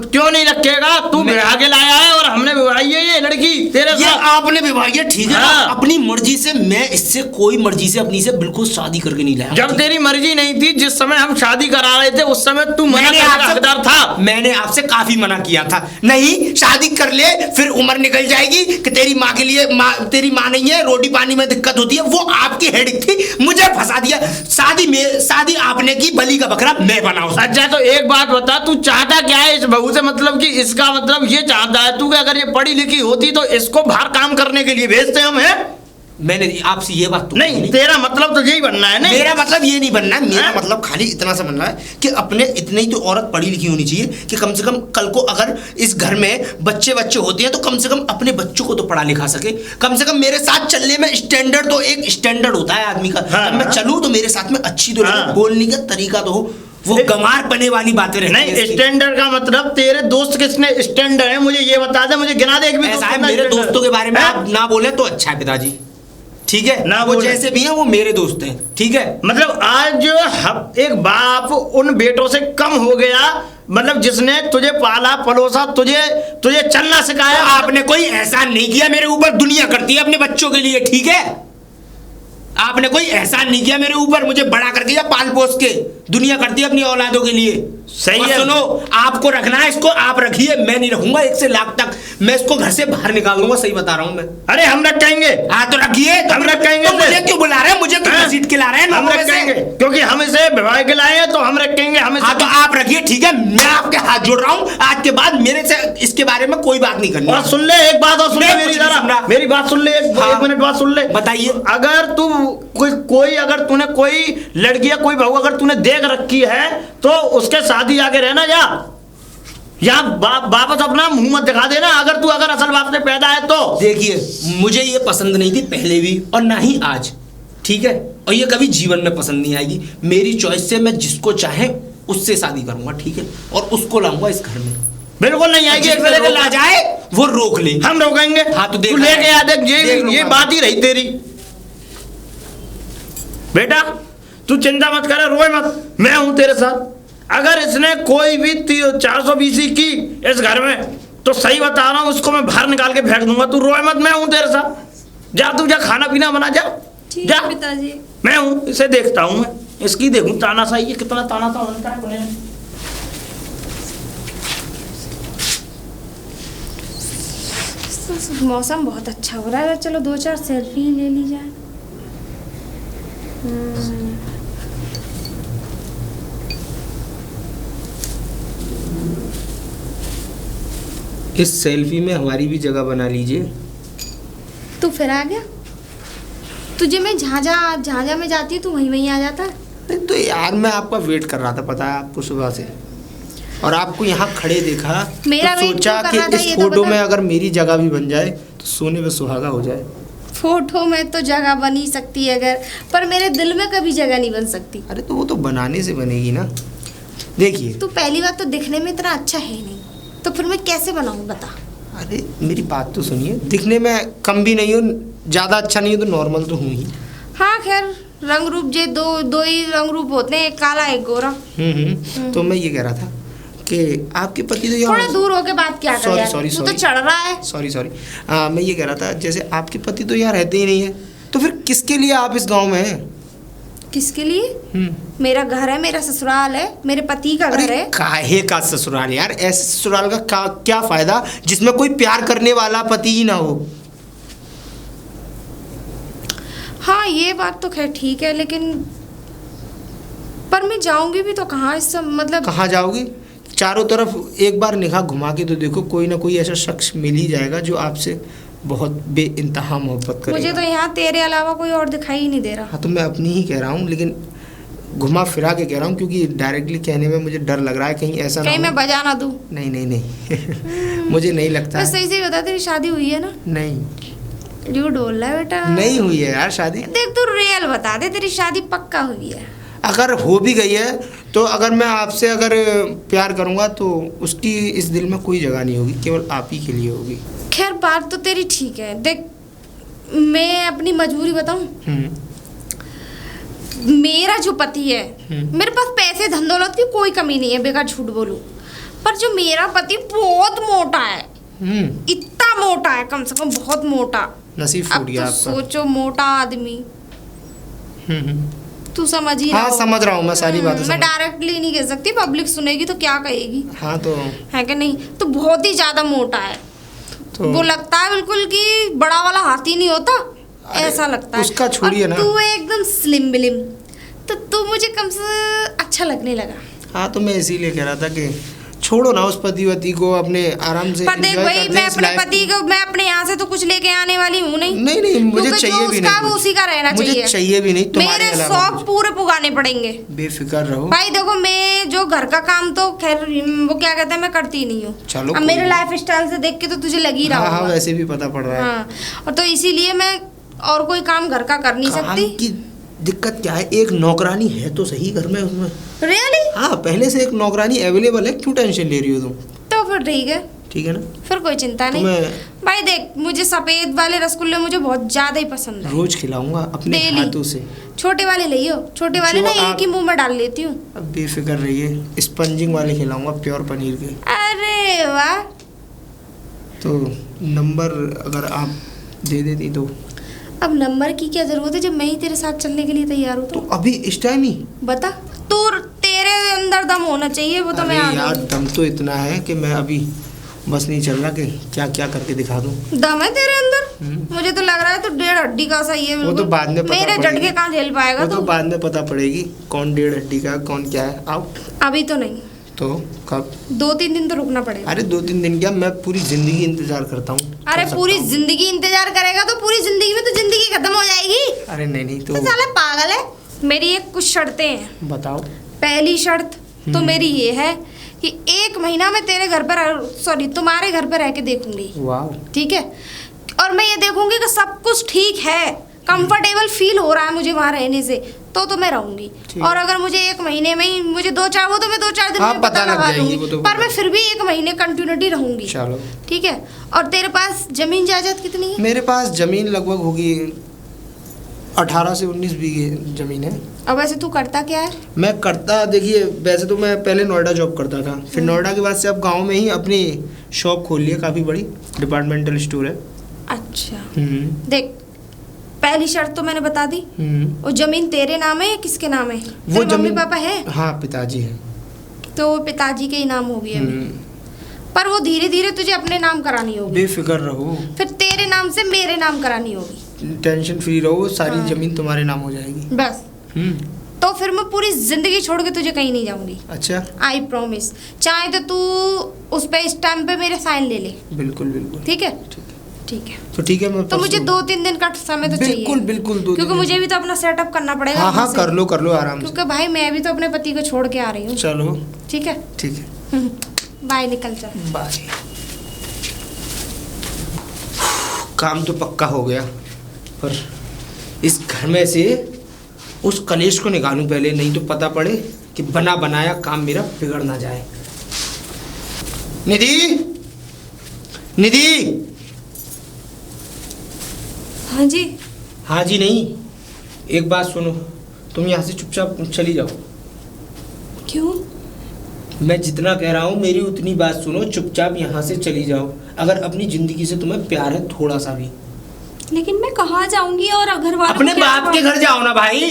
क्यों नहीं रखेगा? तू विवाह के लाया है और हमने विवाही है ये लड़की तेरे साथ। आपने विवाही है, ठीक है? हाँ। अपनी मर्जी से, मैं इससे कोई मर्जी से अपनी से बिल्कुल शादी करके नहीं लाया। जब तेरी मर्जी नहीं थी, जिस समय हम शादी करा रहे थे उस समय तू मना करने का हकदार था। मैंने आपसे काफी मना किया था, नहीं शादी कर ले, फिर उम्र निकल जाएगी कि तेरी माँ के लिए तेरी माँ नहीं है, रोटी पानी में दिक्कत होती है, वो आपकी हेडिक थी, मुझे फंसा दिया। शादी आपने की, बलि का बकरा मैं बनाऊं। अच्छा तो एक बात बता, तू चाहता क्या है इस बहू से? मतलब कि इसका मतलब ये चाहता है तू कि अगर ये पढ़ी लिखी होती तो इसको बाहर काम करने के लिए भेजते हम हैं? मैंने आपसे ये बात तो नहीं, तेरा मतलब तो यही बनना है? नहीं, मेरा मतलब ये नहीं बनना है। मेरा मतलब खाली इतना सा बनना है कि अपने इतनी तो औरत पढ़ी लिखी होनी चाहिए कि कम से कम कल को अगर इस घर में बच्चे होते हैं तो कम से कम अपने बच्चों को तो पढ़ा लिखा सके। कम से कम मेरे साथ चलने में स्टैंडर्ड, तो एक स्टैंडर्ड होता है आदमी का। हाँ, जब मैं चलूँ तो मेरे साथ में अच्छी तो लगे, बोलने का तरीका तो हो, वो गंवार बने वाली बातें रहती हैं। नहीं, स्टैंडर्ड का मतलब तेरे दोस्त किसने स्टैंडर्ड है मुझे ये बता दे, मुझे गिना दे एक भी। ऐसा है, मेरे दोस्तों के बारे में आप ना बोले तो अच्छा है पिताजी, ठीक है ना? वो जैसे भी हैं वो मेरे दोस्त हैं, ठीक है? मतलब आज एक बाप उन बेटों से कम हो गया, मतलब जिसने तुझे पाला पलोसा, तुझे चलना सिखाया। आपने कोई एहसान नहीं किया मेरे ऊपर, दुनिया करती है अपने बच्चों के लिए, ठीक है? आपने कोई एहसान नहीं किया मेरे ऊपर, मुझे बड़ा करके या पाल पोस के, दुनिया करती है अपनी औलादों के लिए। सही है। सुनो, आपको रखना है इसको आप रखिए, मैं नहीं रखूंगा 1 से लाख तक। मैं इसको घर से बाहर निकाल दूंगा, सही बता रहा हूं मैं। अरे हम रखेंगे। हाँ तो रखिए, हम रखेंगे। तो मुझे क्यों बुला रहे हैं? मुझे क्यों घसीट के ला रहे हैं? हम रखेंगे। रखेंगे, क्योंकि हम इसे विवाह के लाए हैं तो हम रखेंगे, हम हाँ तो आप रखिए, ठीक है। मैं आपके हाथ जोड़ रहा हूँ, आज के बाद मेरे से इसके बारे में कोई बात नहीं करनी। और सुन ले एक बात, और सुन ले मेरी जरा, मेरी बात सुन ले, एक मिनट बात सुन ले। बताइए। अगर तू कोई अगर तूने कोई लड़की या कोई बहू अगर तूने देख रखी है तो उसके शादी आके रहना या वापस अपना मुंह मत दिखा देना, अगर तू अगर असल बात से पैदा है तो। देखिए, मुझे ये पसंद नहीं थी पहले भी और ना ही आज, ठीक है, और ये कभी जीवन में पसंद नहीं आएगी। मेरी चॉइस से मैं जिसको चाहे उससे शादी करूंगा, ठीक है, और उसको लाऊंगा इस घर में। बिल्कुल नहीं आएगी, एक तरह ला जाए वो रोक ले, हम रोकेंगे। हाँ तो देख, तू लेके आ, देख ये बात ही रही तेरी। बेटा तू चिंता मत कर, रोए मत, मैं हूं तेरे साथ। अगर इसने कोई भी 420 की इस घर में तो सही बता रहा हूं, उसको मैं बाहर निकाल के फेंक दूंगा। तू रोए मत, मैं हूं तेरे साथ। जा तू, जा खाना पीना बना, जा जा, पिताजी मैं हूं, इसे देखता हूं, मैं इसकी देखूं तानाशाही, ये कितना तानाशाह बनता है अपने। मौसम बहुत अच्छा हो रहा है, चलो 2-4 सेल्फी ले ली जाए। इस सेल्फी में हमारी भी जगह बना लीजिए। तू फिर आ गया? तुझे मैं जहाँ में जाती हूँ तू वहीं आ जाता है। नहीं तो यार मैं आपका वेट कर रहा था, पता है आपको, सुबह से, और आपको यहाँ खड़े देखा मेरा तो वेट सोचा क्यों कर कि रहा था, इस ये तो फोटो बता। में अगर मेरी जगह भी बन जाए तो सोने में सुहागा हो जाए। फोटो में तो जगह बन ही सकती है अगर, पर मेरे दिल में कभी जगह नहीं बन सकती। अरे तो वो तो बनाने से बनेगी ना। देखिए, तू पहली बात तो दिखने में इतना अच्छा है नहीं, तो फिर मैं कैसे बनाऊँ बता। अरे मेरी बात तो सुनिए, दिखने में कम भी नहीं हो, ज़्यादा अच्छा नहीं हो तो नॉर्मल तो हूँ ही। हाँ खैर, रंग रूप जे दो ही रंग रूप होते हैं, एक काला एक गोरा। तो मैं ये कह रहा था कि आपके पति तो थोड़ा यहाँ, दूर होके बात क्या कर यार, तू तो चढ़ रहा है। सॉरी मैं ये कह रहा था, जैसे आपके पति तो यहाँ रहते ही नहीं है, तो फिर किसके लिए आप इस गांव में हैं? किसके लिए? मेरा घर है, मेरा ससुराल है, मेरे पति का घर है। काहे का ससुराल यार? ऐसे ससुराल का क्या फायदा जिसमें कोई प्यार करने वाला पति ही ना हो। हाँ ये बात तो खैर ठीक है, लेकिन पर मैं जाऊंगी भी तो कहाँ, इस सब मतलब कहाँ जाओगी? चारों तरफ एक बार निगाह घुमा के तो देखो, कोई ना कोई ऐसा शख्स मिल ही जाएगा जो आपसे बहुत बेइंतहा मोहब्बत करेगा। मुझे तो यहाँ तेरे अलावा कोई और दिखाई ही नहीं दे रहा। हाँ तो मैं अपनी ही कह रहा हूँ, लेकिन घुमा फिरा के कह रहा हूँ, क्योंकि डायरेक्टली कहने में मुझे डर लग रहा है कहीं ऐसा कहीं ना मैं बजा ना दूँ। नहीं मुझे नहीं लगता है। सही से बता, तेरी शादी हुई है ना? नहीं, जो डोल रहा है बेटा, नहीं हुई है यार शादी। देख तू रियल बता दे, तेरी शादी पक्का हुई है? अगर हो भी गई है तो अगर मैं आपसे अगर प्यार करूँगा तो उसकी इस दिल में कोई जगह नहीं होगी, केवल आप ही के लिए होगी। खैर बात तो तेरी ठीक है। देख मैं अपनी मजबूरी बताऊं, मेरा जो पति है, मेरे पास पैसे धन दौलत की कोई कमी नहीं है, बेकार झूठ बोलूं, पर जो मेरा पति बहुत मोटा है, इतना मोटा है, कम से कम बहुत मोटा। नसीब अब फूट गया तो आपका। सोचो मोटा आदमी, तू समझ ही रहा हाँ हो। समझ रहा हूँ मैं सारी बातें। मैं डायरेक्टली नहीं कह सकती, पब्लिक सुनेगी तो क्या कहेगी। हाँ तो है कि नहीं? तो बहुत ही ज्यादा मोटा है, तो वो लगता है बिल्कुल कि बड़ा वाला हाथी नहीं होता, ऐसा लगता है। उसका छोड़िए ना। तू एकदम स्लिम बिलिम, तो तू मुझे कम से अच्छा लगने लगा। हाँ तो मैं इसीलिए कह रहा था कि छोड़ो ना उस पति को, अपने आराम से पर देख enjoy भाई, करते मैं हैं इस अपने life पति को, मैं अपने यहाँ से तो कुछ लेके आने वाली हूँ नहीं। नहीं मुझे क्योंकि चाहिए जो भी उसका नहीं, वो उसी का रहना चाहिए। मुझे चाहिए भी नहीं तुम्हारे मेरे अलावा। शौक पूरे पुगाने पड़ेंगे। बेफिक्र रहो भाई देखो, मैं जो घर का काम तो खैर वो क्या कहते हैं, मैं करती नहीं हूँ। चलो अब मेरे लाइफ स्टाइल से देख के तो तुझे लग ही रहा हाँ होगा। वैसे भी पता पड़ रहा है। हाँ, और तो इसीलिए मैं और कोई काम घर का कर नहीं काम सकती। की दिक्कत क्या है? एक नौकरानी है तो सही घर में उसमें। रियली? हाँ पहले से एक नौकरानी अवेलेबल है, क्यों टेंशन ले रही हो तुम? तो फिर ठीक है, ठीक है ना? फिर कोई चिंता नहीं। तुम्हें भाई देख, मुझे सफेद वाले रसगुल्ले मुझे बहुत ज्यादा ही पसंद है। रोज खिलाऊंगा अपने Daily। हाथों से। छोटे वाले ले आओ, छोटे वाले जो ना आप- एक ही मुंह में डाल लेती हूँ। अब बेफिक्र रहिए, स्पंजिंग वाले खिलाऊंगा, प्योर पनीर के। अरे वाह। तो नंबर अगर आप दे देती तो। अब नंबर की क्या जरूरत है जब मैं ही तेरे साथ चलने के लिए तैयार हूँ? तो अभी इस टाइम ही बता, तू तेरे अंदर दम होना चाहिए, वो तो अरे मैं आ यार जाऊँ। दम तो इतना है कि मैं अभी बस नहीं चल रहा कि क्या क्या करके दिखा दूं। दम है तेरे अंदर? मुझे तो लग रहा है तो 1.5 हड्डी का सा ही है। वो तो बाद में पता मेरे पड़ेगी। झटके कहाँ झेल पाएगा वो तो तू? बाद में पता पड़ेगी कौन 1.5 हड्डी का कौन क्या है। आओ। अभी तो नहीं, तो कब? 2-3 दिन तो रुकना पड़ेगा। अरे 2-3 दिन क्या, मैं पूरी जिंदगी इंतजार करता हूँ। अरे पूरी जिंदगी इंतजार करेगा तो पूरी जिंदगी में तो जिंदगी खत्म हो जाएगी। अरे नहीं नहीं तो तो साला पागल है। मेरी एक कुछ शर्तें हैं। बताओ। पहली शर्त तो मेरी ये है कि 1 महीना मैं तेरे घर पर, सॉरी तुम्हारे घर पर रह के देखूंगी। वाह। ठीक है, और मैं ये देखूंगी कि सब कुछ ठीक है, कंफर्टेबल फील हो रहा है मुझे वहाँ रहने से, तो मैं रहूंगी। ठीक। और अगर मुझे 1 महीने में ही मुझे 2-4, वो तो मैं 2-4 दिन हाँ, में पता लग लगा जाएगी, लूंगी, वो तो पर मैं फिर भी 1 महीने कंटिन्यूटी रहूंगी। चलो ठीक है। और तेरे पास जमीन जायदाद कितनी है? मेरे पास जमीन लगभग होगी 18 से 19 बीघे जमीन है। अब वैसे तू करता क्या है? मैं करता, देखिए वैसे तो मैं पहले नोएडा जॉब करता था, फिर नोएडा के बाद से अब गांव में ही अपनी शॉप खोल ली है, काफ़ी बड़ी डिपार्टमेंटल स्टोर है। अच्छा देख, पहली शर्त तो मैंने बता दी। वो जमीन तेरे नाम है या किसके नाम है? वो तेरे मम्मी पापा है? हाँ पिताजी है। तो वो पिताजी के ही नाम होगी अभी, पर वो धीरे धीरे तुझे अपने नाम करानी होगी। बेफिक्र रहो, फिर तेरे नाम से मेरे नाम करानी होगी। टेंशन फ्री रहो, सारी हाँ। जमीन तुम्हारे नाम हो जाएगी। बस, तो फिर मैं पूरी जिंदगी छोड़ के तुझे कहीं नहीं जाऊंगी। अच्छा आई प्रॉमिस। चाहे तो तू उस पे स्टैम्प पे मेरे साइन ले ले। बिल्कुल बिल्कुल। ठीक है? ठीक है। तो ठीक है, मैं तो मुझे परसों- 2-3 दिन का समय तो चाहिए। बिल्कुल बिल्कुल 2 क्योंकि मुझे भी तो अपना सेटअप करना पड़ेगा। हाँ वहाँ हाँ से। कर लो आराम से। क्योंकि भाई मैं भी तो अपने पति को छोड़ के आ रही हूँ। चलो ठीक है? ठीक है, बाय, निकल चल। बाय। काम तो पक्का हो गया, पर इस घर में से उस कलेश को निकालूं पहले, नहीं तो पता पड़े कि बना बनाया काम मेरा बिगड़ ना जाए। निधि, निधि। हाँ जी। हाँ जी नहीं, एक बात सुनो, तुम यहाँ से चुपचाप चली जाओ। क्यों? मैं जितना कह रहा हूँ मेरी उतनी बात सुनो, चुपचाप यहाँ से चली जाओ। अगर अपनी जिंदगी से तुम्हें प्यार है थोड़ा सा भी। लेकिन मैं कहाँ जाऊंगी और घर वालों अपने को क्या बाप के घर जाओ ना भाई।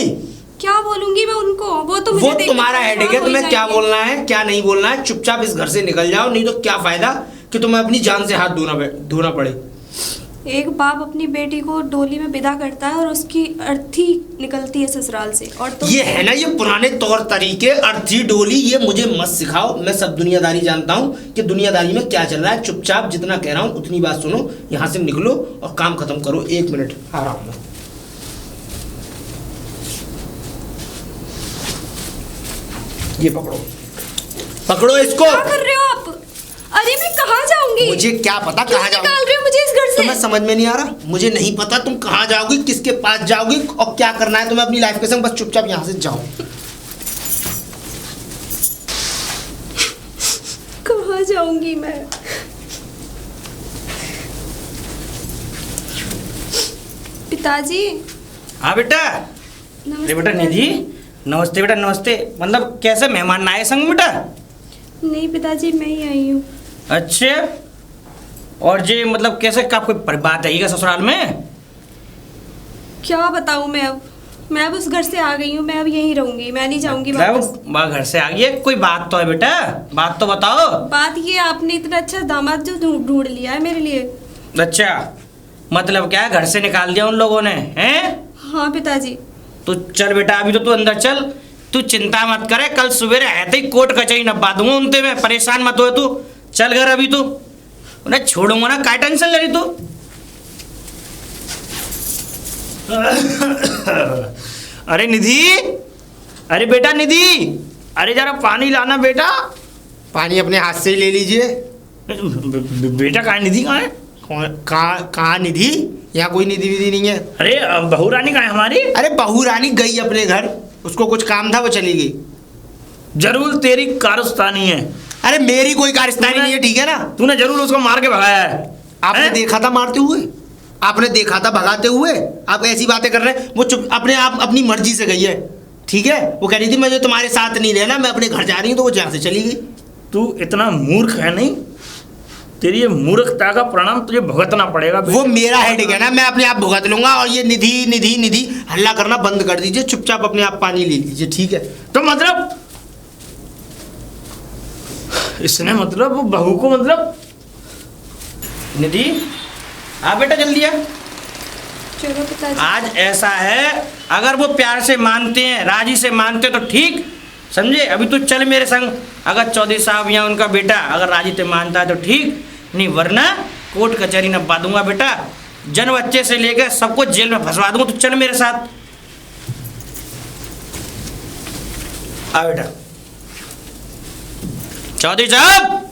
क्या बोलूंगी मैं उनको? वो तो मुझे वो देख के तुम्हारा हेडेक है, परेशान हो तुम्हें क्या जाएंगे। बोलना है क्या नहीं बोलना है, चुपचाप इस घर से निकल जाओ, नहीं तो क्या फायदा कि तुम्हें अपनी जान से हाथ धोना पड़े। एक बाप अपनी बेटी को डोली में विदा करता है और उसकी अर्थी निकलती है ससुराल से, और तुम ये है ना ये पुराने तौर तरीके, अर्थी डोली, ये मुझे मत सिखाओ। मैं सब दुनियादारी जानता हूँ कि दुनियादारी में क्या चल रहा है। चुपचाप जितना कह रहा हूँ उतनी बात सुनो, यहाँ से निकलो और काम खत्म करो। 1 मिनट आ रहा हूँ मैं। ये पकड़ो इसको। क्या कर रहे हो आप? अरे मैं कहाँ जाऊंगी? मुझे क्या पता क्यों कहाँ जाऊंगी? निकाल रहे हो मुझे इस घर से? तुम्हें समझ में नहीं आ रहा? मुझे नहीं पता तुम कहाँ जाओगी, किसके पास जाओगी और क्या करना है तुम्हें अपनी लाइफ के संग। बस चुपचाप यहाँ से जाओ। कहाँ जाऊंगी मैं? पिताजी। हाँ बेटा। अरे नमस्ते बेटा निधि, नमस्ते बेटा नमस्ते। मतलब कैसे मेहमान आए संग बेटा? नहीं पिताजी, मैं ही आई हूँ। अच्छे। और जे मतलब कैसे का कोई बात है ससुराल में? क्या बताऊँ मैं अब उस घर से आ गई हूँ, मैं अब यहीं रहूंगी, मैं नहीं जाऊंगी वापस। मतलब घर से आ गई है, कोई बात तो है बेटा, बात तो बताओ। बात ये, आपने इतना अच्छा दामाद जो ढूंढ लिया है मेरे लिए। अच्छा, मतलब क्या घर से निकाल दिया उन लोगों ने, हैं? हाँ पिताजी। तो चल बेटा, अभी तो तू अंदर चल, तू चिंता मत करे, कल सुबह रहते ही कोर्ट कचहरी नपा दूंगा उनते में, परेशान मत हो तू। चल घर अभी तू, उन्हें छोड़ूंगा ना, क्या टेंशन ले रही तू? अरे निधि, अरे बेटा निधि, अरे जरा पानी लाना बेटा। पानी अपने हाथ से ही ले लीजिए। बेटा कहाँ है? निधि कहाँ है? कहाँ निधि? यहाँ कोई निधि विधि नहीं है। अरे बहू रानी कहाँ है हमारी? अरे बहू रानी गई अपने घर, उसको कुछ काम था वो चली गई। जरूर तेरी कारस्तानी है। अरे मेरी कोई कारस्तानी नहीं है, ठीक है ना? तूने जरूर उसको मार के भगाया है। आपने हैं? देखा था मारते हुए, आपने देखा था भगाते हुए, आप ऐसी बातें कर रहे हैं। वो चुप अपने आप अपनी मर्जी से गई है, ठीक है? वो कह रही थी मुझे तुम्हारे साथ नहीं रहना, मैं अपने घर जा रही हूँ, तो वो यहाँ से चली गई। तू इतना मूर्ख है नहीं, तेरी ये मूर्खता का परिणाम तुझे भुगतना पड़ेगा। वो मेरा हेडेक है ना, मैं अपने आप भुगत लूंगा। और ये निधि निधि निधि हल्ला करना बंद कर दीजिए, चुपचाप अपने आप पानी ले लीजिए, ठीक है? तो मतलब इसने मतलब वो बहू को मतलब निधि, आ बेटा जल्दी आ। चलो पिताजी। आज ऐसा है, अगर वो प्यार से मानते हैं, राजी से मानते हैं तो ठीक, समझे। अभी तू चल मेरे संग, अगर चौधरी साहब या उनका बेटा अगर राजी से मानता है तो ठीक, नहीं वरना कोर्ट कचहरी नपवा दूंगा बेटा, जन बच्चे से लेकर सबको जेल में फंसवा दूंगा। तू चल मेरे साथ, आ बेटा। चौधरी साहब,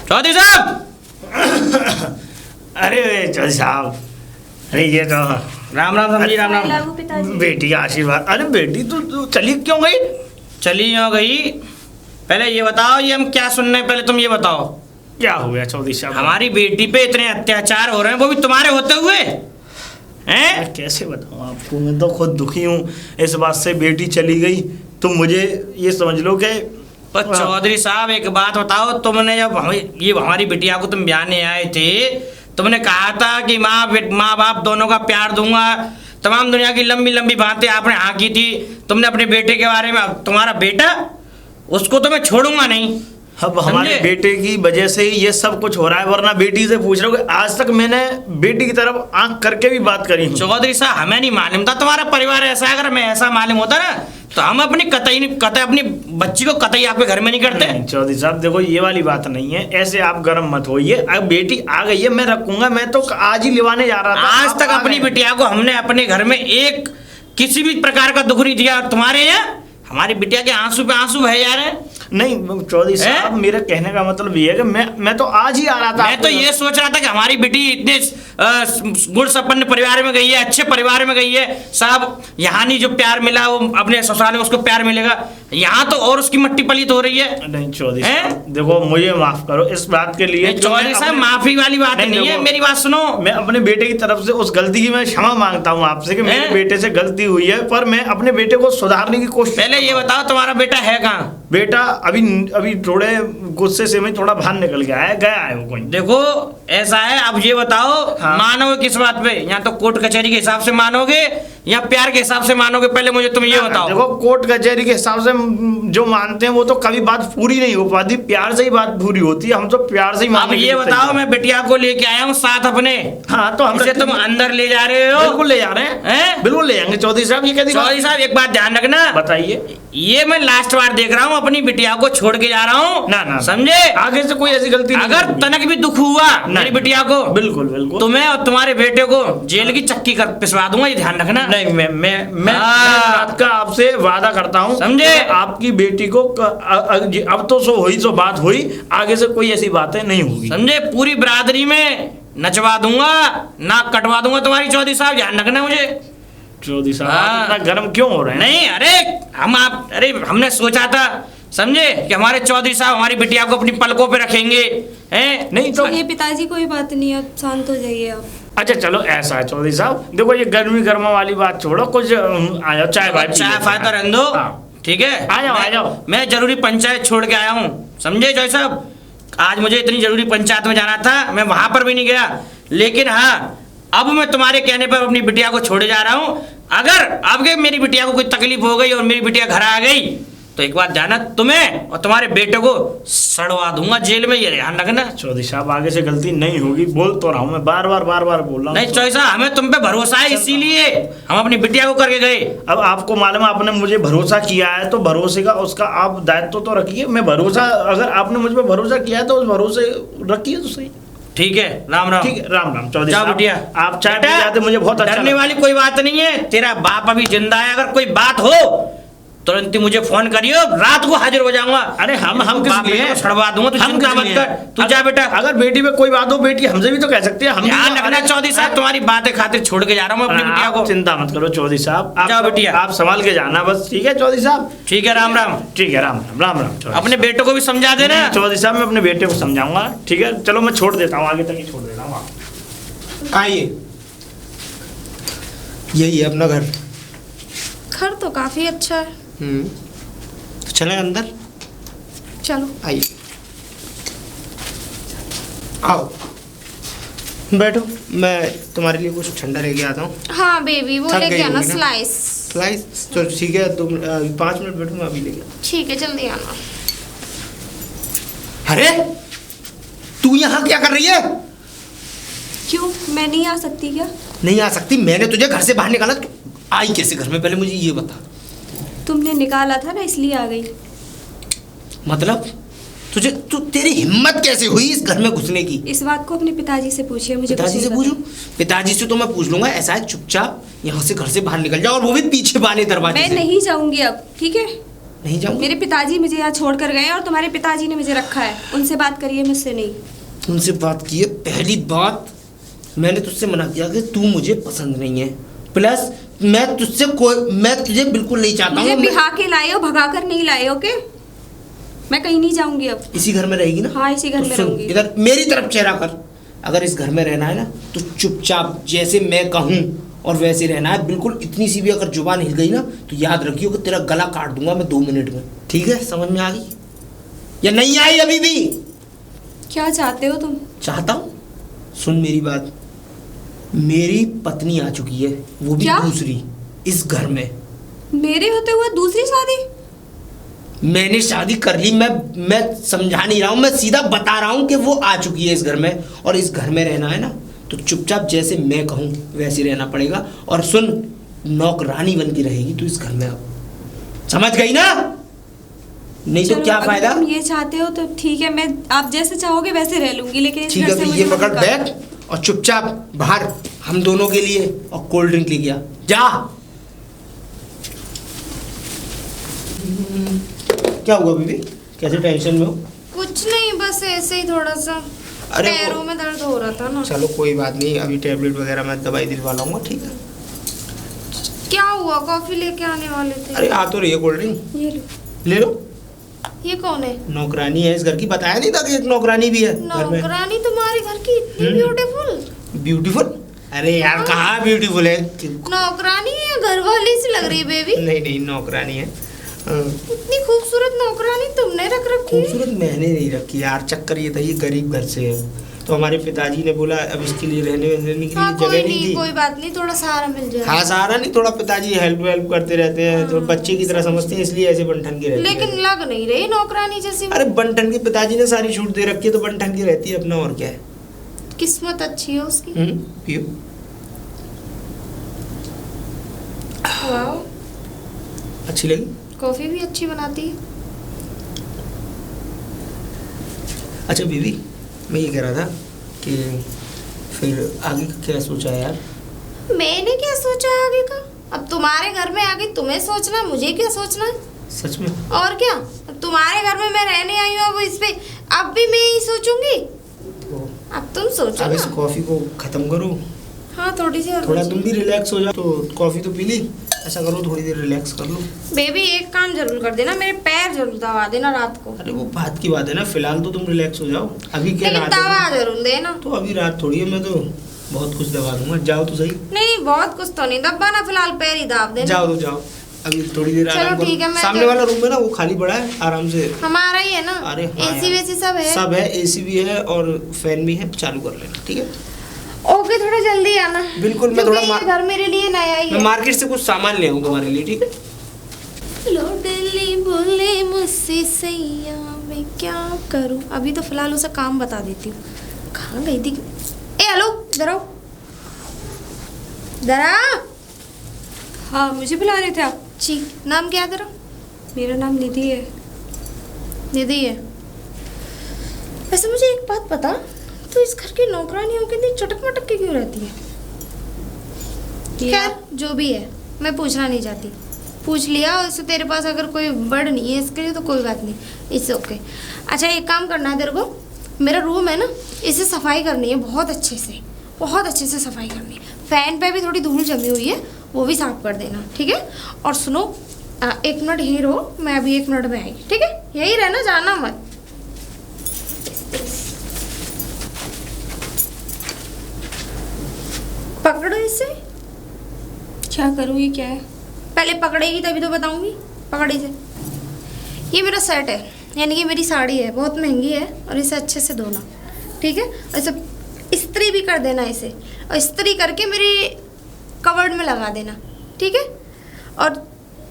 चौधरी साहब। अरे चौधरी साहब, अरे ये तो राम राम समझी, राम राम। लागू पिताजी। बेटी का आशीर्वाद। अरे बेटी तू चली क्यों गई? चली क्यों गई? पहले ये बताओ, ये हम क्या सुन रहे हैं, पहले तुम ये बताओ। क्या हो गया चौधरी साहब? हमारी बेटी पे इतने अत्याचार हो रहे हैं, वो भी तुम्हारे होते हुए हैं। मैं कैसे बताऊं आपको, मैं तो खुद दुखी हूँ इस बात से। बेटी चली गई तो मुझे ये समझ लो कि पर चौधरी साहब एक बात बताओ, तुमने जब ये हमारी बिटिया को तुम ब्याने आए थे, तुमने कहा था कि माँ बाप दोनों का प्यार दूंगा, तमाम दुनिया की लंबी लंबी बातें आपने हाँ की थी तुमने अपने बेटे के बारे में। अब तुम्हारा बेटा, उसको तो मैं छोड़ूंगा नहीं। अब हमारे बेटे की वजह से ही ये सब कुछ हो रहा है, वरना बेटी से पूछ रहे हो कि आज तक मैंने बेटी की तरफ आंख करके भी बात करी हूं। चौधरी साहब, हमें नहीं मालूम था तुम्हारा परिवार ऐसा है। अगर मैं ऐसा मालूम होता ना तो हम अपनी कतई अपनी बच्ची को कतई आपके घर में नहीं करते। नहीं चौधरी साहब देखो, ये वाली बात नहीं है, ऐसे आप गर्म मत होइए। अब बेटी आ गई है, मैं रखूंगा। मैं तो आज ही लिवाने जा रहा था। आज तक अपनी बिटिया को हमने अपने घर में एक किसी भी प्रकार का दुख नहीं दिया। तुम्हारे यहाँ हमारी बिटिया के आंसू पे आंसू बह जा रहे हैं। नहीं चौधरी साहब, मेरे कहने का मतलब ये है कि मैं तो आज ही आ रहा था। मैं तो ये सोच रहा था कि हमारी बेटी इतने गुण संपन्न परिवार में गई है, अच्छे परिवार में गई है, साहब यहाँ नहीं जो प्यार मिला वो अपने ससुराल में उसको प्यार मिलेगा, यहाँ तो और उसकी मट्टी पलीत हो रही है। नहीं चौधरी साहब देखो, मुझे माफ करो इस बात के लिए। चौधरी साहब, माफी वाली बात नहीं है, मेरी बात सुनो। मैं अपने बेटे की तरफ से उस गलती की मैं क्षमा मांगता हूँ आपसे कि मेरे बेटे से गलती हुई है, पर मैं अपने बेटे को सुधारने की कोशिश। पहले ये बताओ तुम्हारा बेटा है कहाँ? बेटा अभी थोड़े गुस्से से में थोड़ा बाहर निकल गया है वो कोई। देखो ऐसा है, अब ये बताओ हाँ। मानोगे किस बात पे? या तो कोर्ट कचहरी के हिसाब से मानोगे या प्यार के हिसाब से मानोगे? पहले मुझे तुम ये बताओ। देखो कोर्ट कचहरी के हिसाब से जो मानते हैं वो तो कभी बात पूरी नहीं हो पाती, प्यार से ही बात पूरी होती है। हम तो प्यार से ही अब ये बताओ, मैं बिटिया को लेके आया हूँ साथ अपने। हाँ तो हमसे तुम अंदर ले जा रहे हो? बिल्कुल ले जा रहे हैं, बिल्कुल ले जाएंगे चौधरी साहब। ये कहती चौधरी साहब एक बात ध्यान रखना, बताइए। ये मैं लास्ट बार देख रहा हूँ, अपनी बिटिया को छोड़ के जा रहा हूँ ना समझे। आगे से कोई ऐसी गलती नहीं अगर तनक भी दुख हुआ मेरी बिटिया को, बिल्कुल बिल्कुल तुम्हें और तुम्हारे बेटे को जेल की चक्की कर पिसवा दूंगा, ये ध्यान रखना। नहीं मैं बात का आपसे वादा करता हूँ, समझे। आपकी बेटी को अब तो सो हुई सो बात हुई, आगे से कोई ऐसी बातें नहीं होगी, समझे। पूरी बिरादरी में नचवा दूंगा, नाक कटवा दूंगा तुम्हारी। चौधरी साहब ध्यान रखना मुझे। चौधरी साहब इतना गर्म क्यों हो रहे हैं? नहीं अरे हमने सोचा था समझे कि हमारे चौधरी साहब हमारी बिटिया को अपनी पलकों पे रखेंगे, हैं? नहीं तो ये पिताजी कोई बात नहीं, अब शांत हो जाइए आप। अच्छा चलो ऐसा है चौधरी साहब, देखो ये गर्मी गर्मा वाली बात छोड़ो, कुछ आ जाओ चाय फायदा रहने दो, ठीक है? आ जाओ। मैं जरूरी पंचायत छोड़ के आया हूँ, समझे चौधरी साहब। आज मुझे इतनी जरूरी पंचायत में जाना था, मैं वहां पर भी नहीं गया। लेकिन हाँ, अब मैं तुम्हारे कहने पर अपनी बिटिया को छोड़े जा रहा हूँ। अगर अब मेरी बिटिया को कोई तकलीफ हो गई और मेरी बिटिया घर आ गई तो एक बात जाना, तुम्हें और तुम्हारे बेटे को सड़वा दूंगा जेल में, ये ध्यान रखना। चौधरी साहब आगे से गलती नहीं होगी, बोल तो रहा हूँ मैं, बार बार बोल रहा हूँ। नहीं चौधरी साहब, हमें तुम पे भरोसा है, इसीलिए हम अपनी बिटिया को करके गए। अब आपको मालूम है, आपने मुझे भरोसा किया है तो भरोसे का उसका आप दायित्व तो रखिए। मैं भरोसा, अगर आपने मुझ पर भरोसा किया है तो उस भरोसे रखिए तो सही। ठीक है, राम राम। ठीक है, राम राम चौधरी जाओ साहब। बिटिया, आप चाय पी जाते मुझे बहुत अच्छा डरने वाली कोई बात नहीं है, तेरा बाप अभी जिंदा है। अगर कोई बात हो तुरंत ही मुझे फोन करियो, रात को हाजिर हो जाऊंगा। अरे हम किस लिए छड़वा दूंगा, तू चिंता मत कर, तू जा बेटा। अगर बेटी पे कोई बात हो, बेटी हमसे भी तो कह सकती है। हम ध्यान रखना चौधरी साहब, तुम्हारी बातें खातिर छोड़ के जा रहा हूँ अपनी बिटिया को। चिंता मत करो चौधरी साहब, जाओ बिटिया, आप संभाल के जाना बस। ठीक है चौधरी साहब? ठीक है, राम राम। ठीक है, राम राम। अपने बेटे को भी समझा देना। चौधरी साहब मैं अपने बेटे को समझाऊंगा, ठीक है। चलो मैं छोड़ देता हूँ, आगे तक ही छोड़ देता हूँ। आइए, यही है अपना घर। घर तो काफी अच्छा है। तो चलें अंदर? चलो आइए, आओ बैठो, मैं तुम्हारे लिए कुछ ठंडा लेके आता हूँ। हाँ बेबी, वो थक लेके गई आना होगी ना? स्लाइस। स्लाइस तो ठीक है, तुम 5 मिनट बैठो, मैं अभी लेके आता ठीक है, जल्दी आना। हूँ। अरे तू यहाँ क्या कर रही है? क्यों, मैं नहीं आ सकती क्या? नहीं आ सकती। मैंने तुझे घर से बाहर निकाला, तू आई कैसे घर में, पहले मुझे ये बता। तुमने निकाला था ना, इसलिए आ गई। मतलब तेरी हिम्मत कैसे हुई इस घर में घुसने की? इस बात को अपने पिताजी से पूछिए, मुझे पिताजी कुछ से नहीं पूछूं? पता। पिताजी से तो मैं पूछ लूंगा। ऐसा है, चुपचाप यहाँ से घर से बाहर निकल जाओ, और वो भी पीछे वाले दरवाजे मैं से। नहीं जाऊंगी अब, ठीक है? नहीं जाऊंगी? मेरे पिताजी मुझे यहाँ छोड़ कर गए और तुम्हारे पिताजी ने मुझे रखा है, उनसे बात करिए, मुझसे नहीं। उनसे बात की है? पहली बात मैंने तुझसे मना किया कि तू मुझे पसंद नहीं है, प्लस मैं तुझे बिल्कुल नहीं चाहता मुझे हूँ। बिहा के लाए हो, भगा कर नहीं लाए हो के? मैं कहीं नहीं जाऊंगी अब। इसी घर में रहेगी ना? हाँ, इसी घर तो में सुन, रहूंगी। इधर मेरी तरफ चेहरा कर। अगर इस घर में रहना है ना तो चुपचाप जैसे मैं कहूँ और वैसे रहना है, बिल्कुल। इतनी सी भी अगर जुबान हिल गई ना तो याद रखियो कि तेरा गला काट दूंगा मैं 2 मिनट में, ठीक है? समझ में आ गई या नहीं आई अभी भी? क्या चाहते हो तुम? चाहता हूँ, सुन मेरी बात। मेरी पत्नी आ चुकी है, वो भी क्या? दूसरी, इस घर में। मेरे होते हुए दूसरी शादी? मैंने शादी कर ली। मैं समझा नहीं रहा हूँ, मैं सीधा बता रहा हूँ कि वो आ चुकी है इस घर में, और इस घर में रहना है ना तो चुपचाप जैसे मैं कहूँ वैसे रहना पड़ेगा। और सुन, नौकरानी बन के रहेगी तू इस घर में, अब समझ गई ना? नहीं तो चलो, क्या अगर फायदा? तुम ये चाहते हो तो ठीक है, मैं आप जैसे चाहोगे वैसे रह लूंगी, लेकिन इस ठीक घर है, से तो मुझे ये मत पकड़ निकालो। बैग और चुपचाप बाहर हम दोनों के लिए और कोल्ड ड्रिंक ले गया जा। क्या हुआ बीबी, कैसे टेंशन में हो? कुछ नहीं, बस ऐसे ही थोड़ा सा अरे पैरों में दर्द हो रहा था ना। चलो कोई बात नहीं, अभी टैबलेट वगैरह मैं दवाई दिलवा लाऊंगा, ठीक है? क्या हुआ, कॉफी लेके आने वाले थे? अरे आ तो रही है कोल्ड ड्रिंक, ये लो। ले लो। ये कौन है? नौकरानी है इस घर की, बताया नहीं था कि एक नौकरानी भी है घर में? नौकरानी तुम्हारे घर की इतनी ब्यूटीफुल? ब्यूटीफुल? अरे यार कहाँ ब्यूटीफुल है? नौकरानी है, घर वाली सी लग रही है बेबी। नहीं नहीं, नौकरानी है। इतनी खूबसूरत नौकरानी तुमने रख रखी है? खूबसूरत मैंने नहीं रखी यार, चक्कर ये था ये गरीब घर से है, तो हमारे पिताजी ने बोला अब इसके लिए रहने के लिए हाँ, जगह कोई नहीं नहीं, थी। कोई बात नहीं, थोड़ा सहारा मिल जाए। हाँ, सहारा नहीं, थोड़ा पिताजी हेल्प करते रहते हैं, तो बच्चे की तरह समझते हैं, इसलिए ऐसे बनठन के रहते हैं। लेकिन लग नहीं रही नौकरानी जैसी। अरे बनठन के पिताजी ने सारी छूट दे रखी है, तो बनठन की रहती है अपना, और क्या है? किस्मत अच्छी है उसकी। पियो। वाह, अच्छी लगी? कॉफी भी अच्छी बनाती है। अच्छा बीबी, मैं ये कह रहा था कि फिर आगे का क्या सोचा है यार? मैंने क्या सोचा है आगे का? अब तुम्हारे घर में आगे तुम्हें सोचना, मुझे क्या सोचना है? सच में? और क्या, अब तुम्हारे घर में मैं रहने आई हूँ, अब इस पे अब भी मैं ही सोचूंगी। तो अब तुम सोचो अब इस ना। कॉफी को खत्म करो, हाँ, थोड़ी सी और थोड़ा बची। तुम भी रिलैक्स हो जाओ। तो कॉफी तो पी ली, ऐसा करो थोड़ी देर रिलैक्स कर लो। बेबी एक काम जरूर कर देना, मेरे पैर जरूर दबा देना रात को। अरे वो बात की बात है ना, फिलहाल तो तुम रिलैक्स हो जाओ। अभी क्या लेकिन रात है? दवा जरूर देना। तो अभी रात थोड़ी है, मैं तो बहुत कुछ दबा दूंगा, जाओ तो सही। नहीं नहीं, बहुत कुछ तो नहीं दबाना, फिलहाल पैर ही दाब देना। जाओ तो जाओ, अभी थोड़ी देर चलो आराम करो। ठीक है, मैं सामने तो- वाला रूम है ना, वो खाली पड़ा है, आराम से। हमारा ही है ना? अरे हाँ एसी यार, वेसी सब है? सब है, एसी भी है और फैन भी है, चालू कर लेना, ठीक है? ओके, थोड़ा जल्दी आना। बिल्कुल, मैं क्योंकि थोड़ा ये घर मेरे लिए नया ही मैं है। मार्केट से कुछ सामान ले आऊँ तुम्हारे लिए, ठीक है? लोडली बोले मुझसे सैया, मैं क्या करूं? अभी तो फिलहाल उसे काम बता देती हूँ। कहाँ गई थी? ए हेलो, इधर आओ। इधर आ। हाँ, मुझे बुला रहे थे आप? जी, नाम क्या है तेरा? मेरा नाम निधि है। निधि है। वैसे मुझे एक बात बता, तो इस घर की नौकरानी होकर इतनी चटक मटक के क्यों रहती है? खैर, जो भी है, मैं पूछना नहीं चाहती। पूछ लिया, उससे तेरे पास अगर कोई वर्ड नहीं है इसके लिए तो कोई बात नहीं, इट्स ओके। अच्छा, एक काम करना है तेरे को, मेरा रूम है ना, इसे सफाई करनी है बहुत अच्छे से सफाई करनी है। फैन पे भी थोड़ी धूल जमी हुई है, वो भी साफ कर देना, ठीक है? और सुनो, 1 मिनट यहीं रहो, मैं अभी 1 मिनट में आई, ठीक है? यही रहना, जाना मत। पकड़ो इसे। क्या करूँ, ये क्या है? पहले पकड़ेगी तभी तो बताऊंगी। पकड़ी से। ये मेरा सेट है, यानी कि मेरी साड़ी है, बहुत महंगी है, और इसे अच्छे से धोना, ठीक है? और इसे इस्त्री भी कर देना इसे, और इस्त्री करके मेरी कवर्ड में लगा देना, ठीक है? और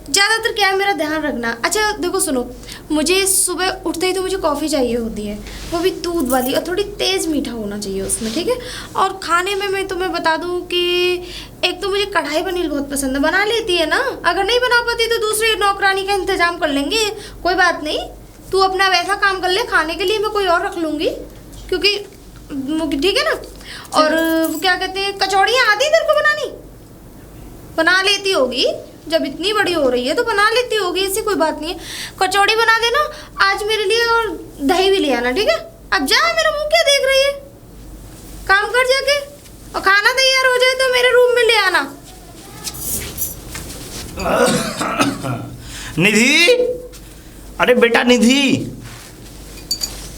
ज़्यादातर क्या है, मेरा ध्यान रखना। अच्छा देखो सुनो, मुझे सुबह उठते ही तो मुझे कॉफ़ी चाहिए होती है, वो भी दूध वाली, और थोड़ी तेज़ मीठा होना चाहिए उसमें, ठीक है। और खाने में मैं तुम्हें बता दूं कि एक तो मुझे कढ़ाई पनीर बहुत पसंद है, बना लेती है ना? अगर नहीं बना पाती तो दूसरी नौकरानी का इंतजाम कर लेंगे, कोई बात नहीं। तू अपना वैसा काम कर ले, खाने के लिए मैं कोई और रख लूँगी, क्योंकि ठीक है ना। और वो क्या कहते हैं, कचौड़ियाँ आती है तेरे को बनानी? बना लेती होगी, जब इतनी बड़ी हो रही है तो बना लेती होगी, ऐसी कोई बात नहीं है। कचौड़ी बना देना आज मेरे लिए, और दही भी ले आना, ठीक है। अब जा, मेरा मुंह क्या देख रही है, काम कर जाके, और खाना तैयार हो जाए तो मेरे रूम में ले आना। निधि, अरे बेटा निधि,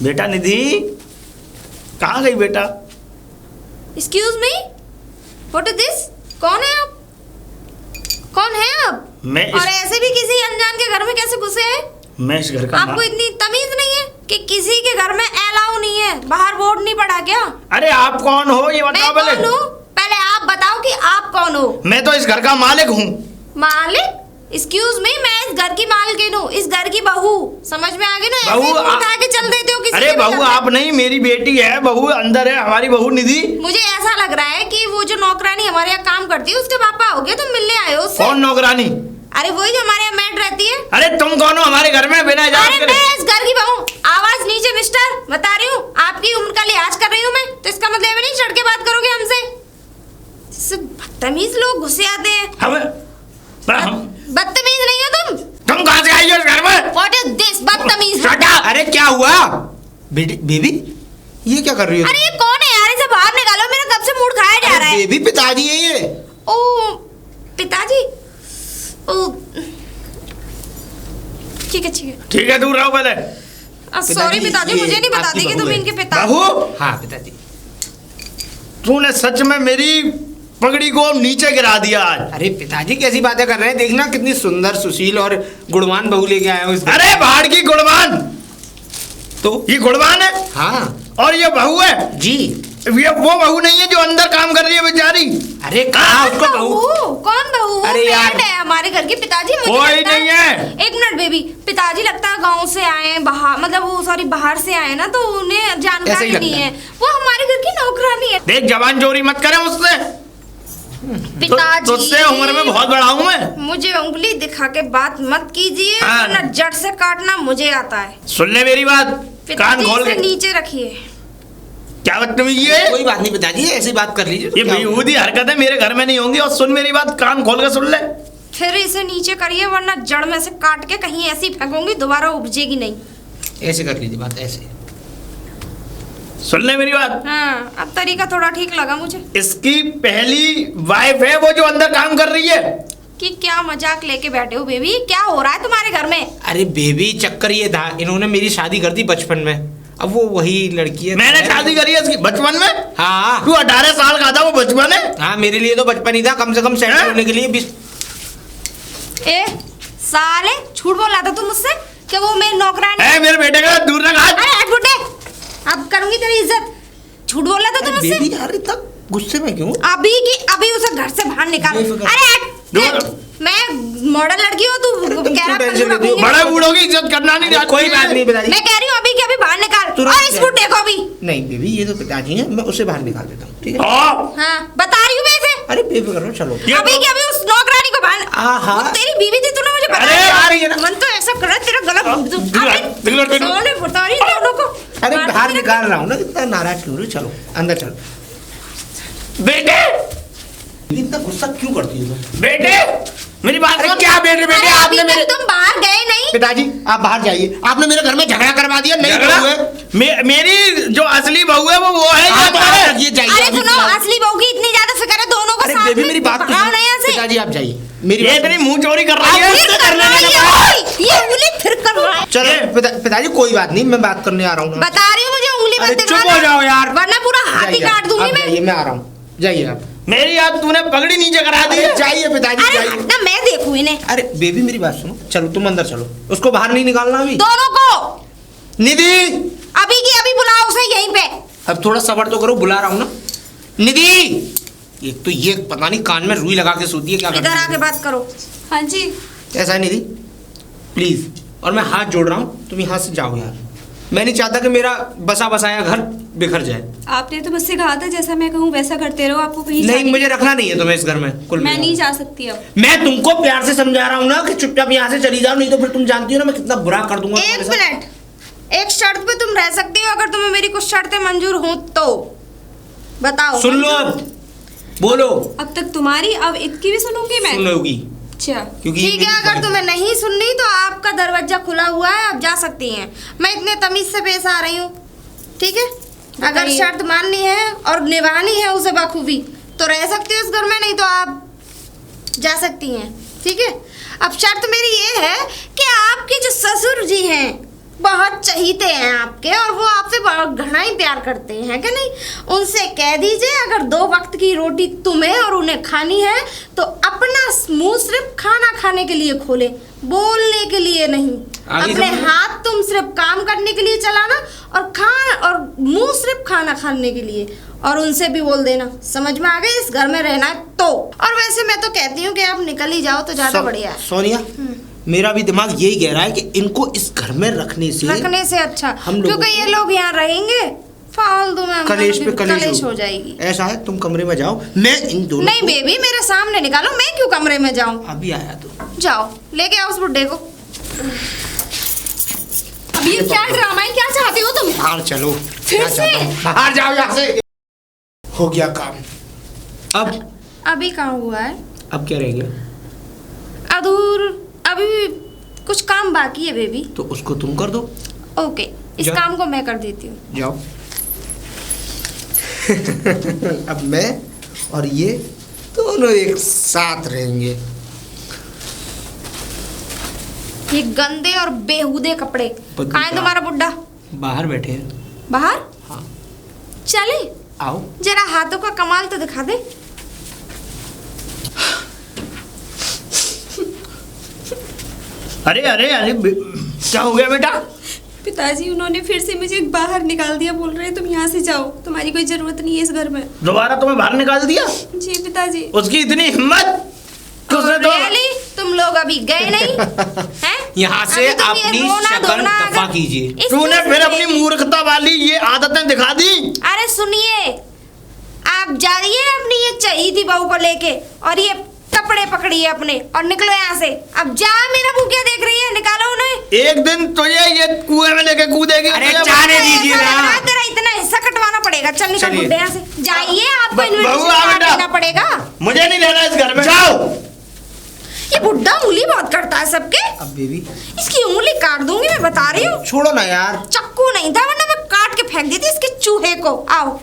बेटा निधि, कहाँ गई बेटा? Excuse me, what is this? कौन है आप? कौन है आप? और ऐसे भी किसी अनजान के घर में कैसे घुसे हैं? मैं इस घर का आपको इतनी तमीज नहीं है कि किसी के घर में अलाउ नहीं है, बाहर बोर्ड नहीं पड़ा क्या? अरे आप कौन हो ये बताओ मैं पहले। कौन हूँ? पहले आप बताओ कि आप कौन हो। मैं तो इस घर का मालिक हूँ। मालिक? एक्सक्यूज मी, मैं इस घर की मालकिन हूँ, इस घर की बहू, समझ में आ गई ना? बहू ऐसे उठा के चल देते हो किसी अरे के भी बहू घर में। आप नहीं, मेरी बेटी है, बहू अंदर है, हमारी बहू निधि। मुझे ऐसा लग रहा है कि वो जो नौकरानी हमारे यहाँ काम करती है उसके पापा हो गए, तुम मिलने आए हो उससे। कौन नौकरानी? अरे वही जो हमारे यहाँ मैड रहती है। अरे तुम कौन हो हमारे घर में बिना इजाजत अरे के? मैं इस घर की बहू। आवाज नीचे मिस्टर, बता रही हूँ, आपकी उम्र का लिहाज कर रही हूँ मैं, तो इसका मतलब नहीं चढ़ के बात करोगे हमसे। बदतमीज लोग घुसे आते हैं। हम बदतमीज नहीं हो तुम कहाँ से आई हो इस घर में? What is this? बदतमीज। अरे क्या हुआ बेबी, ये क्या कर रही हो? अरे ये कौन है यार, इसे बाहर निकालो, मेरा कब से मूड खाया जा रहा है। बेबी पिताजी है ये। ओ पिताजी, ओ ठीक है ठीक है, दूर रहो पहले। सॉरी पिताजी, मुझे नहीं बताती कि तुम इनके पिता। बहू, हाँ पिताजी। तूने सच में मेरी पगड़ी को नीचे गिरा दिया आज। अरे पिताजी कैसी बातें कर रहे हैं, देखना कितनी सुंदर सुशील और गुणवान बहू लेके आया हूँ। अरे बाहर की गुणवान, तो ये गुणवान है हाँ और ये बहू है जी। ये वो बहू नहीं है जो अंदर काम कर रही है बेचारी। अरे कहा उसको बहू? कौन बहू? अरे यार, है हमारे घर की पिताजी। मुझे कोई लगता नहीं है। एक मिनट बेबी, पिताजी लगता है गांव से आए हैं, बाहर मतलब वो सॉरी बाहर से आए ना, तो उन्हें ऐसा जानकारी ही नहीं लगता है। वो हमारे घर की नौकरानी है। देख जवान चोरी मत करे मुझसे, पिताजी तुझसे उम्र में बहुत बड़ा हूँ मैं। मुझे उंगली दिखा के बात मत कीजिए, हाँ। वरना जड़ से काटना मुझे आता है। सुन ले मेरी बात, कान पिताजी खोल इसे के। नीचे रखिए। क्या बदतमीजी है? कोई बात नहीं पिताजी, ऐसी बात कर लीजिए। ये बेहूदी हरकतें मेरे घर में नहीं होंगी। और सुन मेरी बात, कान खोल के सुन ले। फिर इसे नीचे करिए, वरना जड़ में से काट के कहीं ऐसी फेंकूंगी, दोबारा उपजेगी नहीं। ऐसे कर लीजिए बात, ऐसे। सुन ले मेरी बात, हाँ, अब तरीका थोड़ा ठीक लगा मुझे। इसकी पहली वाइफ है वो जो अंदर काम कर रही है। कि क्या मजाक लेके बैठे हो बेबी, क्या हो रहा है तुम्हारे घर में? अरे बेबी चक्कर ये था, इन्होंने मेरी शादी कर दी बचपन में, अब वो वही लड़की है। मैंने शादी करी है इसकी बचपन में। हाँ तू 18 साल का था, वो बचपन है। हाँ, मेरे लिए तो बचपन ही था, कम से कम सेटल हैं? होने के लिए 20। ए साले, झूठ बोला था तू मुझसे कि वो मेरी नौकरानी है मेरे बेटे का दूर रख हाथ। अरे हट बुड्ढे, अब करूंगी तेरी इज्जत। झूठ बोला था तू मुझसे। बेबी यार इतना गुस्से में क्यों? अभी उसे घर से बाहर निकाल। बेफिक्र। अरे हट, दूर। मैं मॉडल लड़की हूँ, तू तुम कह रहा क्यों टेंशन लेती हो? बड़े बूढ़ों की इज्जत करना नहीं अरे कोई बात नहीं पिताजी। मैं कह रही हूँ अभी के अभी बाहर निकाल, तुरंत और इस बुड्ढे को भी। नहीं बेबी, ये तो पिताजी हैं, मैं उसे बाहर निकाल देता हूँ, ठीक है? हाँ, बता रही हूँ मैं इसे। अरे बेफिक्र रहो, चलो। ये अभी के अभी उस नौकरानी को बाहर। आहा। वो तेरी बीवी थी, तूने मुझे अरे बताया। यार, ये ना- मन तो ऐसा कर रहा है, तेरा गला घोट दूं। दिखला। सोने फुटा रही है दोनों को। अरे बाहर बाहर निकल। निकाल रहा हूँ ना, इतना नाराज क्यों हो रही हो? चलो अंदर चलो। बेटे, इतना गुस्सा क्यों करती हो तुम? बेटे मेरी बात अरे सुन। क्या बेटे बेटे, अरे अभी आपने मेरे तक तुम बाहर गए नहीं। पिताजी आप बाहर जाइए, आपने मेरे घर में झगड़ा करवा दिया। नहीं झगड़ा? बहू है। मेरी जो असली बहू है वो है ये आप बाहर तुम्हारे। रखिए, जाइए अरे अभी सुनो, फिलहाल। असली बहू की इतनी ज्यादा फिक्र है, दोनों को अरे साथ बेबी में मेरी बात तो भगाओ सुनो। ना यहाँ से। पिताजी आप जाइए, मेरी ये बात इतनी मुंह चोरी कर रही आप है। फिर करने ये लगा। उंगली- ये उंगली फिर कर रहा है। चलो पिताजी कोई बात नहीं, मैं बात करने आ रहा हूँ ना। बता रही हूँ, मुझे उंगली अरे मत चुप दिखाना, हो जाओ यार। वरना पूरा हाथ ही जाइए, काट दूंगी आप मैं। जाइए, मैं आ रहा हूँ, जाइए आप। मेरी याद तूने पगड़ी नीचे करा दी अरे है। जाइए पिताजी अरे जाइए। हटना, मैं देखूँ इन्हें अरे बेबी मेरी बात सुनो, चलो तुम अंदर चलो, उसको बाहर नहीं निकालना अभी। दोनों को। निधि, अभी की अभी बुलाओ उसे यहीं पे। अब थोड़ा सब्र तो करो, बुला रहा हूँ ना। निधि, एक तो ये पता नहीं कान में रुई लगा के सोती है क्या करती इधर है। आके बात करो। हाँ जी। ऐसा नहीं थी प्लीज, और मैं हाथ जोड़ रहा हूँ, तुम यहाँ से जाओ यार। मैं नहीं चाहता कि मेरा बसा बसाया घर बिखर जाए। आपने तो मुझसे कहा था जैसा मैं कहूँ वैसा करते रहो, आपको कहीं नहीं, जाने मुझे की- रखना नहीं है तुम्हें इस घर में। कुल मैं मिला नहीं जा सकती अब। मैं तुमको प्यार से समझा रहा हूँ ना कि चुपचाप यहाँ से चली जाओ, नहीं तो फिर तुम जानती हो ना मैं कितना बुरा कर दूंगा एक तुम्हारे साथ। मिनट, एक शर्त पे तुम रह सकती हो, अगर तुम्हें मेरी कुछ शर्तें मंजूर हो तो बताओ। सुन लो अब, बोलो। अब तक तुम्हारी, अब इसकी भी सुनूंगी मैं। सुनोगी अच्छा क्योंकि ये ठीक है, मेरी अगर वाइफ- तुम्हें नहीं सुननी तो आपका दरवाजा खुला हुआ है, आप जा सकती हैं। मैं इतने तमीज से पेश आ रही हूँ, ठीक है। अगर बताइए। शर्त माननी है और निभानी है उसे बखूबी तो रह सकती हो इस घर में, नहीं तो आप जा सकती हैं, ठीक है। अब शर्त मेरी ये है कि आपके जो ससुर जी हैं बहुत चहीते हैं आपके, और वो आपसे बहुत घना ही प्यार करते हैं कि नहीं। उनसे कह दीजिए अगर 2 वक्त की रोटी तुम्हें और उन्हें खानी है तो अपना मुंह सिर्फ खाना खाने के लिए खोले, बोलने के लिए नहीं। आगे अपने समझ- हाथ तुम सिर्फ काम करने के लिए चलाना, और मुंह सिर्फ खाना खाने के लिए। और उनसे भी बोल देना, समझ में आ गई, इस घर में रहना है तो। और वैसे मैं तो कहती हूँ कि आप निकल ही जाओ तो ज्यादा बढ़िया है। सोनिया, मेरा भी दिमाग यही कह रहा है कि इनको इस घर में रखने से अच्छा, हम लोगों क्योंकि ये को- लोग यहाँ रहेंगे फालतू में कलेश पे कलेश हो जाएगी। ऐसा है, तुम कमरे में जाओ, मैं इन दोनों नहीं को- बेबी, मेरे सामने निकालो, मैं क्यों कमरे में जाऊँ। अभी आया तो जाओ लेके आओ उस बुड्ढे को। अब ये क्या ड्रामा है, क्या चाहती हो तुम? बाहर चलो। फिर क्या से? चाहता हूँ? बाहर जाओ यहाँ से। हो गया काम। अब अभी कहाँ हुआ है? अब क्या रह गया? अभी कुछ काम बाकी है बेबी। तो उसको तुम कर दो। ओके, इस जाओ। काम को मैं कर देती हूँ। जाओ। अब मैं और ये दोनों एक साथ रहेंगे। ये गंदे और बेहुदे कपड़े बदबू कहाँ है का- तुम्हारा बुड्ढा? बाहर बैठे हैं। बाहर? हाँ। चले आओ। जरा हाथों का कमाल तो दिखा दे। अरे अरे अरे क्या हो गया बेटा? पिताजी उन्होंने फिर से मुझे बाहर निकाल दिया, बोल रहे हैं तुम यहाँ से जाओ, तुम्हारी कोई जरूरत नहीं है इस घर में। दोबारा तुम्हें बाहर निकाल दिया? जी पिताजी। उसकी इतनी हिम्मत कि उसने तो Really? तुम लोग अभी गए नहीं हैं? यहाँ से अभी तुम ये अपनी रोना शक्ल धोना दफा अगर- कीजिए। इस तूने चीज़ फिर में- अपनी मूर्खता वाली ये आदतें दिखा दी। अरे सुनिए, आप जाइए अपनी ये चहीती बहू को लेके और ये कपड़े पकड़िए अपने और निकलो यहाँ से। अब जा, मेरा मुंह क्या देख रही है, निकालो उन्हें। एक दिन तुझे ये कुएं में लेके कूदेगी। अरे तुझे- जाने दीजिए ऐसा लग रहा ना। है तेरा इतना हिस्सा कटवाना पड़ेगा। चल निकल चलिए। बुड्ढे यहाँ से, जाइए, आपको बहू इन्विटेशन आ कार्ड बेटा। देना पड़ेगा। मुझे नहीं रहना इस घर में। जाओ। ये बुड्ढा उंगली बहुत करता है सबके। अब बेबी इसकी उंगली काट दूंगी, मैं बता रही हूँ। छोड़ो ना यार। चक्कू नहीं था वरना मैं काट के फेंक देती इसके चूहे को। आओ।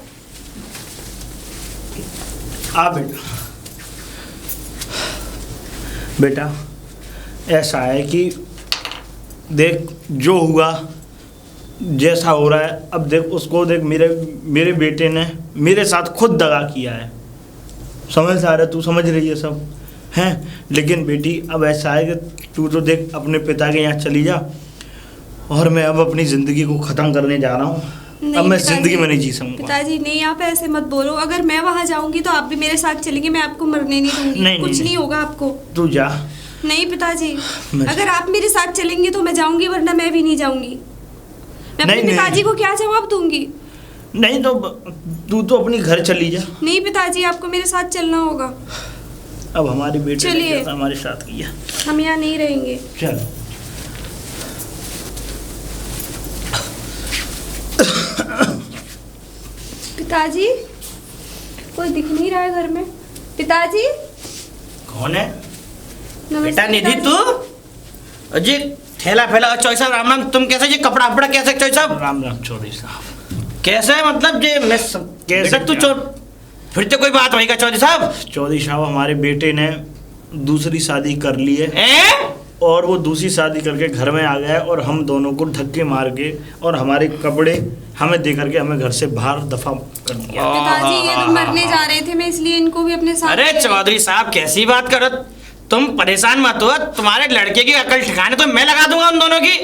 आ बेटा। बेटा ऐसा है कि देख जो हुआ जैसा हो रहा है, अब देख उसको देख, मेरे बेटे ने मेरे साथ खुद दगा किया है। समझ आ रहा है, तू समझ रही है सब हैं। लेकिन बेटी अब ऐसा है कि तू तो देख अपने पिता के यहाँ चली जा, और मैं अब अपनी ज़िंदगी को ख़त्म करने जा रहा हूँ। अब मैं पिताजी, ज़िंदगी में नहीं जी सकूँगा। पिताजी नहीं, आप ऐसे मत बोलो। अगर मैं वहाँ जाऊंगी तो आप भी मेरे साथ चलेंगे, मैं आपको मरने नहीं दूंगी। नहीं, कुछ नहीं। नहीं होगा आपको। तू जा। नहीं पिताजी, मैं- अगर आप मेरे साथ चलेंगे तो मैं जाऊंगी, वरना मैं भी नहीं जाऊंगी। मैं अपने नहीं, नहीं। पिताजी को क्या जवाब दूंगी? नहीं तो तू तो अपनी घर चली जा। नहीं पिताजी, आपको मेरे साथ चलना होगा। अब हमारे बेटे ने चलिए। कैसा हमारे साथ किया। हम यहाँ नहीं रहेंगे। चल। पिताजी, कोई दिख नहीं रहा है घर में। पिताजी। कौन है? नमस्ते बेटा निधि पिताजी। तू? अजी थैला फैला चौधरी साहब, राम राम। तुम कैसे, ये कपड़ा वपड़ा कैसे चौधरी साहब? राम राम चौधरी साहब। कैसे है मतलब ये मैं कैसे बेटा तू क्या? फिर तो कोई बात होगी चौधरी साहब? चौधरी साहब हमारे बेटे ने दूसरी शादी कर ली है, हैं? और वो दूसरी शादी करके घर में आ गया है, और हम दोनों को धक्के मार के और हमारे कपड़े हमें दे करके हमें घर से बाहर दफा कर दिया। पिताजी ये लोग मरने जा रहे थे, मैं इसलिए इनको भी अपने साथ। अरे चौधरी साहब कैसी बात करो, तुम परेशान मत हो। तुम्हारे लड़के की अकल ठिकाने तो मैं लगा दूंगा उन दोनों की।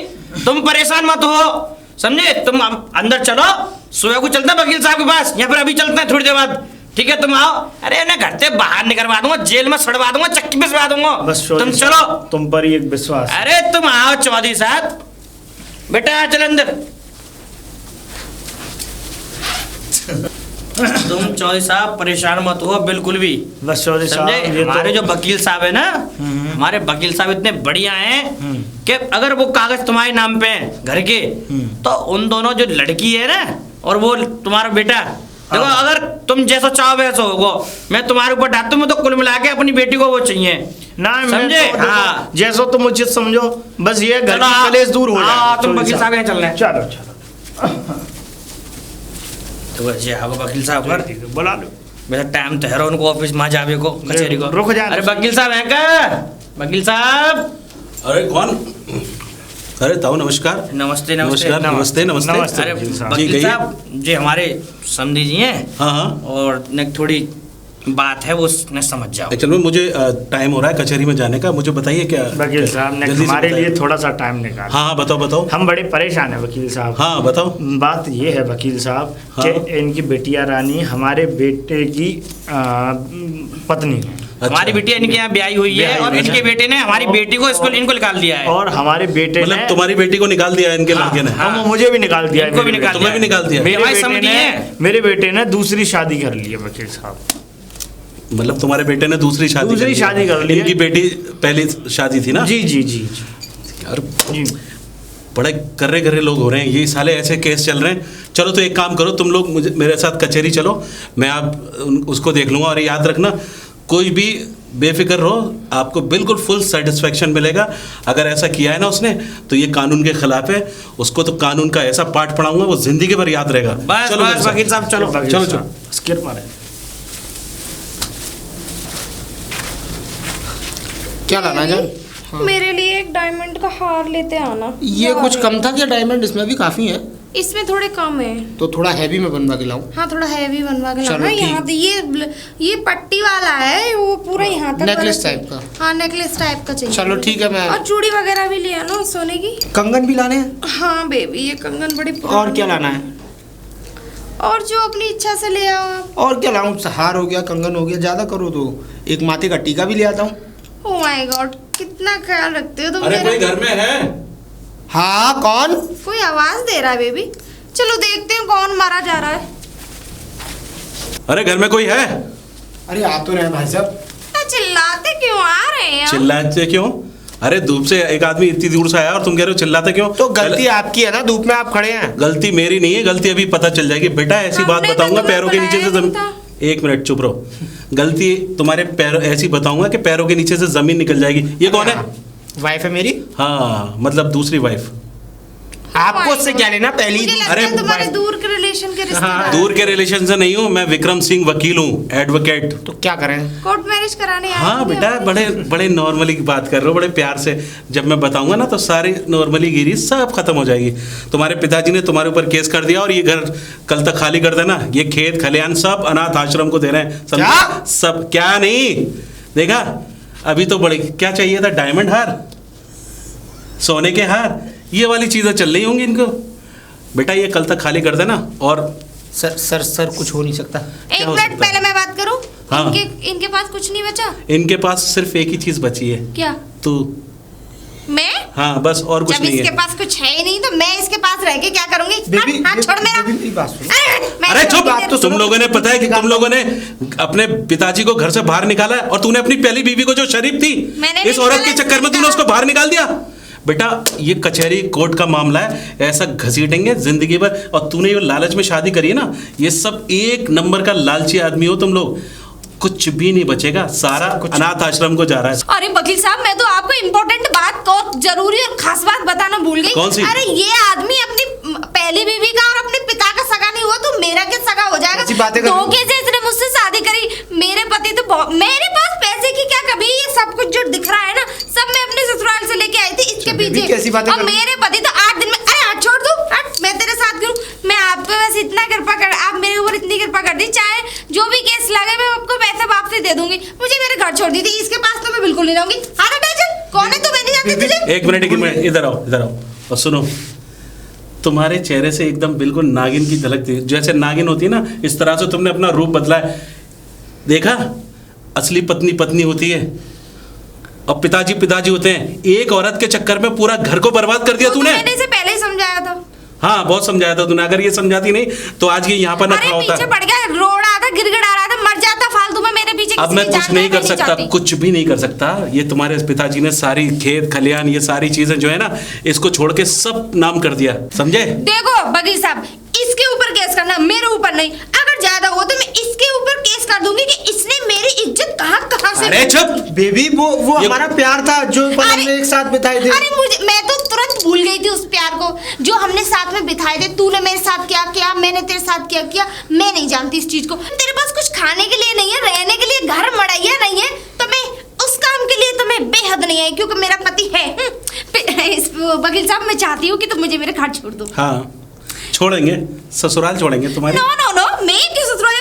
तुम परेशान मत हो, समझे? तुम अंदर चलो, सुबह को चलते हैं वकील साहब के पास, या फिर अभी चलते हैं थोड़ी देर बाद। ठीक है तुम आओ। अरे उन्हें घर से बाहर निकलवा दूंगा, जेल में सड़वा दूंगा, चक्की में सड़वा दूंगा। बस तुम चौधरी चलो। साहब, तुम पर ही एक विश्वास है। अरे तुम आओ चौधरी साहब, बेटा चल अंदर। तुम चौधरी साहब परेशान मत हो बिल्कुल भी। बस चौधरी साहब, समझे? ये तो- हमारे जो वकील साहब है ना, हमारे वकील साहब इतने बढ़िया हैं कि अगर वो कागज तुम्हारे नाम पे हैं घर के, तो उन दोनों जो लड़की है ना और वो तुम्हारा बेटा, देखो अगर तुम जैसा चाहो वैसा होगो, मैं तुम्हारे ऊपर डालता हूँ, तो कुल मिला के अपनी बेटी को वो चाहिए ना, मैं समझे? तो देखो, हाँ। जैसा तुम उचित समझो, बस ये घर चलो की आप- कलेश दूर हो हाँ, जाए। तुम चौधरी वकील साहब यहाँ चल रहे हैं। चलो चलो, तो वैसे आओ वकील साहब पर, ठीक है, बुला लो। वैसे टाइम तो है रहा उनको ऑफिस में जावे को, कचहरी को। रुक जा। अरे वकील साहब हैं क्या? वकील साहब अरे कौन? अरे ताऊ नमस्कार। नमस्ते नमस्कार, नमस्ते नमस्ते। नमस्ते। अरे वकील साहब। जी, वकील कहिए। साहब जी हमारे समधी जी हैं, हाँ हाँ, और ने थोड़ी बात है वो उसने समझ जाओ। एक्चुअल में मुझे टाइम हो रहा है कचहरी में जाने का, मुझे बताइए क्या। वकील साहब ने जल्दी से हमारे बताइए। लिए थोड़ा सा टाइम निकाला। हाँ हाँ, बताओ बताओ। हम बड़े परेशान हैं वकील साहब। हाँ बताओ। बात ये है वकील साहब हाँ। कि इनकी बेटिया रानी हमारे बेटे की पत्नी है। हमारी बिटिया इनके यहाँ ब्याही हुई है, ब्याही और हुई है। इनके बेटे ने हमारी बेटी को स्कूल इनको निकाल दिया है। और हमारे बेटे मतलब ने तुम्हारी बेटी को निकाल दिया है इनके लड़के ने? हाँ। और मुझे भी निकाल दिया है, इनको भी मेरे निकाल बेटे तुम्हें भी निकाल दिया? मेरे हमारी बेटे समधी ने है। मेरे बेटे ने दूसरी शादी कर ली है वकील साहब। मतलब तुम्हारे बेटे ने दूसरी शादी दूसरी कर ली? शादी कर ली है। इनकी बेटी पहली शादी थी ना? जी जी जी जी यार जी। बड़े कर्रे कर्रे लोग हो रहे हैं ये साले, ऐसे केस चल रहे हैं। चलो तो एक काम करो, तुम लोग मुझे मेरे साथ कचहरी चलो, मैं उसको देख लूँगा। और याद रखना, कोई भी बेफिक्र रहो, आपको बिल्कुल फुल सेटिस्फेक्शन मिलेगा। अगर ऐसा किया है ना उसने, तो ये कानून के खिलाफ है। उसको तो कानून का ऐसा पाठ पढ़ाऊंगा, वो जिंदगी भर याद रहेगा। बस चलो मेरे बस साथ। वकील साहब चलो। वकील चलो, साहब, स्किर मारे। क्या लाना है जान? मेरे लिए एक डायमंड का हार लेते आना। ये कुछ कम था क्या? डायमंड इसमें भी काफी है, इसमें थोड़े कम है। तो थोड़ा हैवी में बनवा के लाऊं। हाँ थोड़ा हैवी बनवा के चलो, लाना। ठीक। यहाँ तो ये पट्टी वाला है, वो पूरा यहाँ तक नेकलेस वाला टाइप का। हाँ नेकलेस टाइप का चाहिए। चलो ठीक है, मैं और चूड़ी वगैरह भी ले आना सोने की। कंगन भी लाने हैं। हाँ बेबी, ये कंगन बड़ी और पुरानी क्या लाना है? और जो अपनी इच्छा से ले आओ आप। और क्या लाऊं? हार हो गया, कंगन हो गया, ज्यादा करो तो एक माथे का टीका भी ले आता हूँ। ओह माय गॉड, कितना ख्याल रखते हो तुम अरे मेरा। कोई घर में है? हाँ कौन? कोई आवाज दे रहा है बेबी। चलो देखते हैं कौन मारा जा रहा है। अरे घर में कोई है? अरे आ तो रहे भाई साहब। चिल्लाते क्यों आ रहे हैं आप? चिल्लाते क्यों? अरे धूप से एक आदमी इतनी दूर से आया और तुम कह रहे हो चिल्लाते क्यों? तो गलती आपकी है ना, धूप में आप खड़े हैं। गलती मेरी नहीं है, गलती अभी पता चल जाएगी। बेटा ऐसी बात हमने तो बताऊंगा तुम्हें पैरों के नीचे से बुलाया जमीन। नहीं था। एक मिनट चुप रहो। गलती तुम्हारे पैरों ऐसी बताऊंगा कि पैरों के नीचे से जमीन निकल जाएगी। ये कौन है? वाइफ है मेरी। हाँ मतलब दूसरी वाइफ। आपको उससे क्या लेना? पहली मुझे लगता अरे है तुम्हारे वाइफ। दूर के रिलेशन के रिश्तेदार। दूर के रिलेशन से नहीं हूँ मैं, विक्रम सिंह वकील हूँ, एडवोकेट। तो क्या करें? कोर्ट मैरिज कराने आए हाँ थे बेटा, आप। बड़े बड़े नॉर्मली की बात कर रहे हो, बड़े प्यार से। जब मैं बताऊंगा ना तो सारी नॉर्मली गिरी सब खत्म हो जाएगी। तुम्हारे पिताजी ने तुम्हारे ऊपर केस कर दिया और ये घर कल तक खाली कर देना। ये खेत खलियान सब अनाथ आश्रम को दे रहे हैं। समझे? क्या? सब क्या नहीं देखा? अभी तो बड़े क्या चाहिए था? डायमंड हार, सोने के हार, ये वाली चीजें चल रही होंगी इनको। बेटा ये कल तक खाली कर देना। और सर कुछ हो नहीं सकता। एक क्या हो मिनट सकता पहले मैं बात करूं। हाँ। इनके पास कुछ नहीं बचा इनके पास सिर्फ एक ही चीज बची है। क्या? तू। मैं? हाँ बस, और कुछ जब नहीं इसके है। पास कुछ है ही नहीं तो मैं इसके पास रह के क्या करूंगी? बेबी, हाथ छोड़ मेरा। बेबी, मेरी बात सुनो। मैं अरे छोड़ चुप! दे रही तुम हूँ। लोगों ने पता है कि तुम लोगों ने अपने पिताजी को घर से बाहर निकाला है और तूने अपनी पहली बीवी को जो शरीफ थी, मैंने इस नहीं औरत के निकाला, चक्कर में तूने उसको बाहर निकाल दिया। बेटा ये कचहरी कोर्ट का मामला है, ऐसा घसीटेंगे जिंदगी भर। और तूने ये लालच में शादी करी है ना, ये सब एक नंबर का लालची आदमी हो तुम लोग। कुछ भी नहीं बचेगा, सारा अनाथ आश्रम को जा रहा है। अरे वकील साहब, मैं तो आपको इम्पोर्टेंट बात को जरूरी और खास बात बताना भूल गई। कौन सी? अरे ये आदमी अपनी पहली बीवी का और अपने पिता का सगा नहीं हुआ तो मेरा क्या सगा हो ऐसी बातें जाएगा? कर- धोखे से इसने मुझसे शादी करी। मेरे पति तो मेरे पास पैसे की क्या कभी? ये सब कुछ जो दिख रहा है ना, सब मैं अपने ससुराल से लेके आई थी इसके बेबी, पीछे। कैसी बातें और कर रही? मेरे पति तो 8 दिन में, अरे हाथ छोड़ दो, हट, मैं तेरे साथ क्यों? मैं आपको बस इतना कृपा कर, आप मेरे ऊपर इतनी कृपा कर दी, चाहे जो भी केस लगे मैं आपको पैसे वापस दे दूंगी। मुझे मेरे घर छोड़ दी थी, इसके पास तो मैं बिल्कुल नहीं रहूंगी। हाथ हटा चल। कौन है तू? मैं नहीं जानती तुझे। एक मिनट इधर आओ, इधर आओ और सुनो। तुम्हारे चेहरे से एकदम बिल्कुल नागिन की झलक थी। जैसे नागिन होती है ना, इस तरह से तुमने अपना रूप बदला है। देखा, असली पत्नी पत्नी होती है और पिताजी पिताजी होते हैं। एक औरत के चक्कर में पूरा घर को बर्बाद कर दिया वो तो तूने। मैंने इसे पहले ही समझाया था। हाँ, बहुत समझाया था तूने। अगर ये समझाती नहीं तो आज ये यहाँ पर ना अरे खड़ा होता। पीछे पड़ गया, रो रहा था, गिड़गिड़ा रहा था, मर जाता फालतू में मेरे पीछे। अब मैं कुछ नहीं कर सकता, कुछ भी नहीं कर सकता। ये तुम्हारे पिताजी ने सारी खेत खलियान ये सारी चीजें जो है ना, इसको छोड़ के सब नाम कर दिया, समझे? देखो वकील साहब, इसके ऊपर केस करना, मेरे ऊपर नहीं। अगर ज्यादा हो तो मैं इसके ऊपर केस कर दूंगी कि इसने मेरी इज्जत कहाँ से। अरे चुप बेबी, वो हमारा प्यार था जो पल हमने एक साथ बिताए थे। अरे मैं तो तुरंत भूल गई थी उस प्यार को जो हमने साथ में बिताए थे। तूने मेरे साथ क्या किया, मैंने तेरे साथ क्या किया, मैं नहीं जानती इस चीज को। तेरे पास कुछ खाने के लिए नहीं है, रहने के लिए घर मड़ैया नहीं है, तो मैं उस काम के लिए तो मैं बेहद नहीं आई, क्योंकि मेरा पति है। वकील साहब, मैं चाहती हूँ कि तुम मुझे मेरे घर छोड़ दो। हाँ, छोड़ेंगे, ससुराल छोड़ेंगे तुम्हारे। नो नो नो, मैं क्यों ससुराल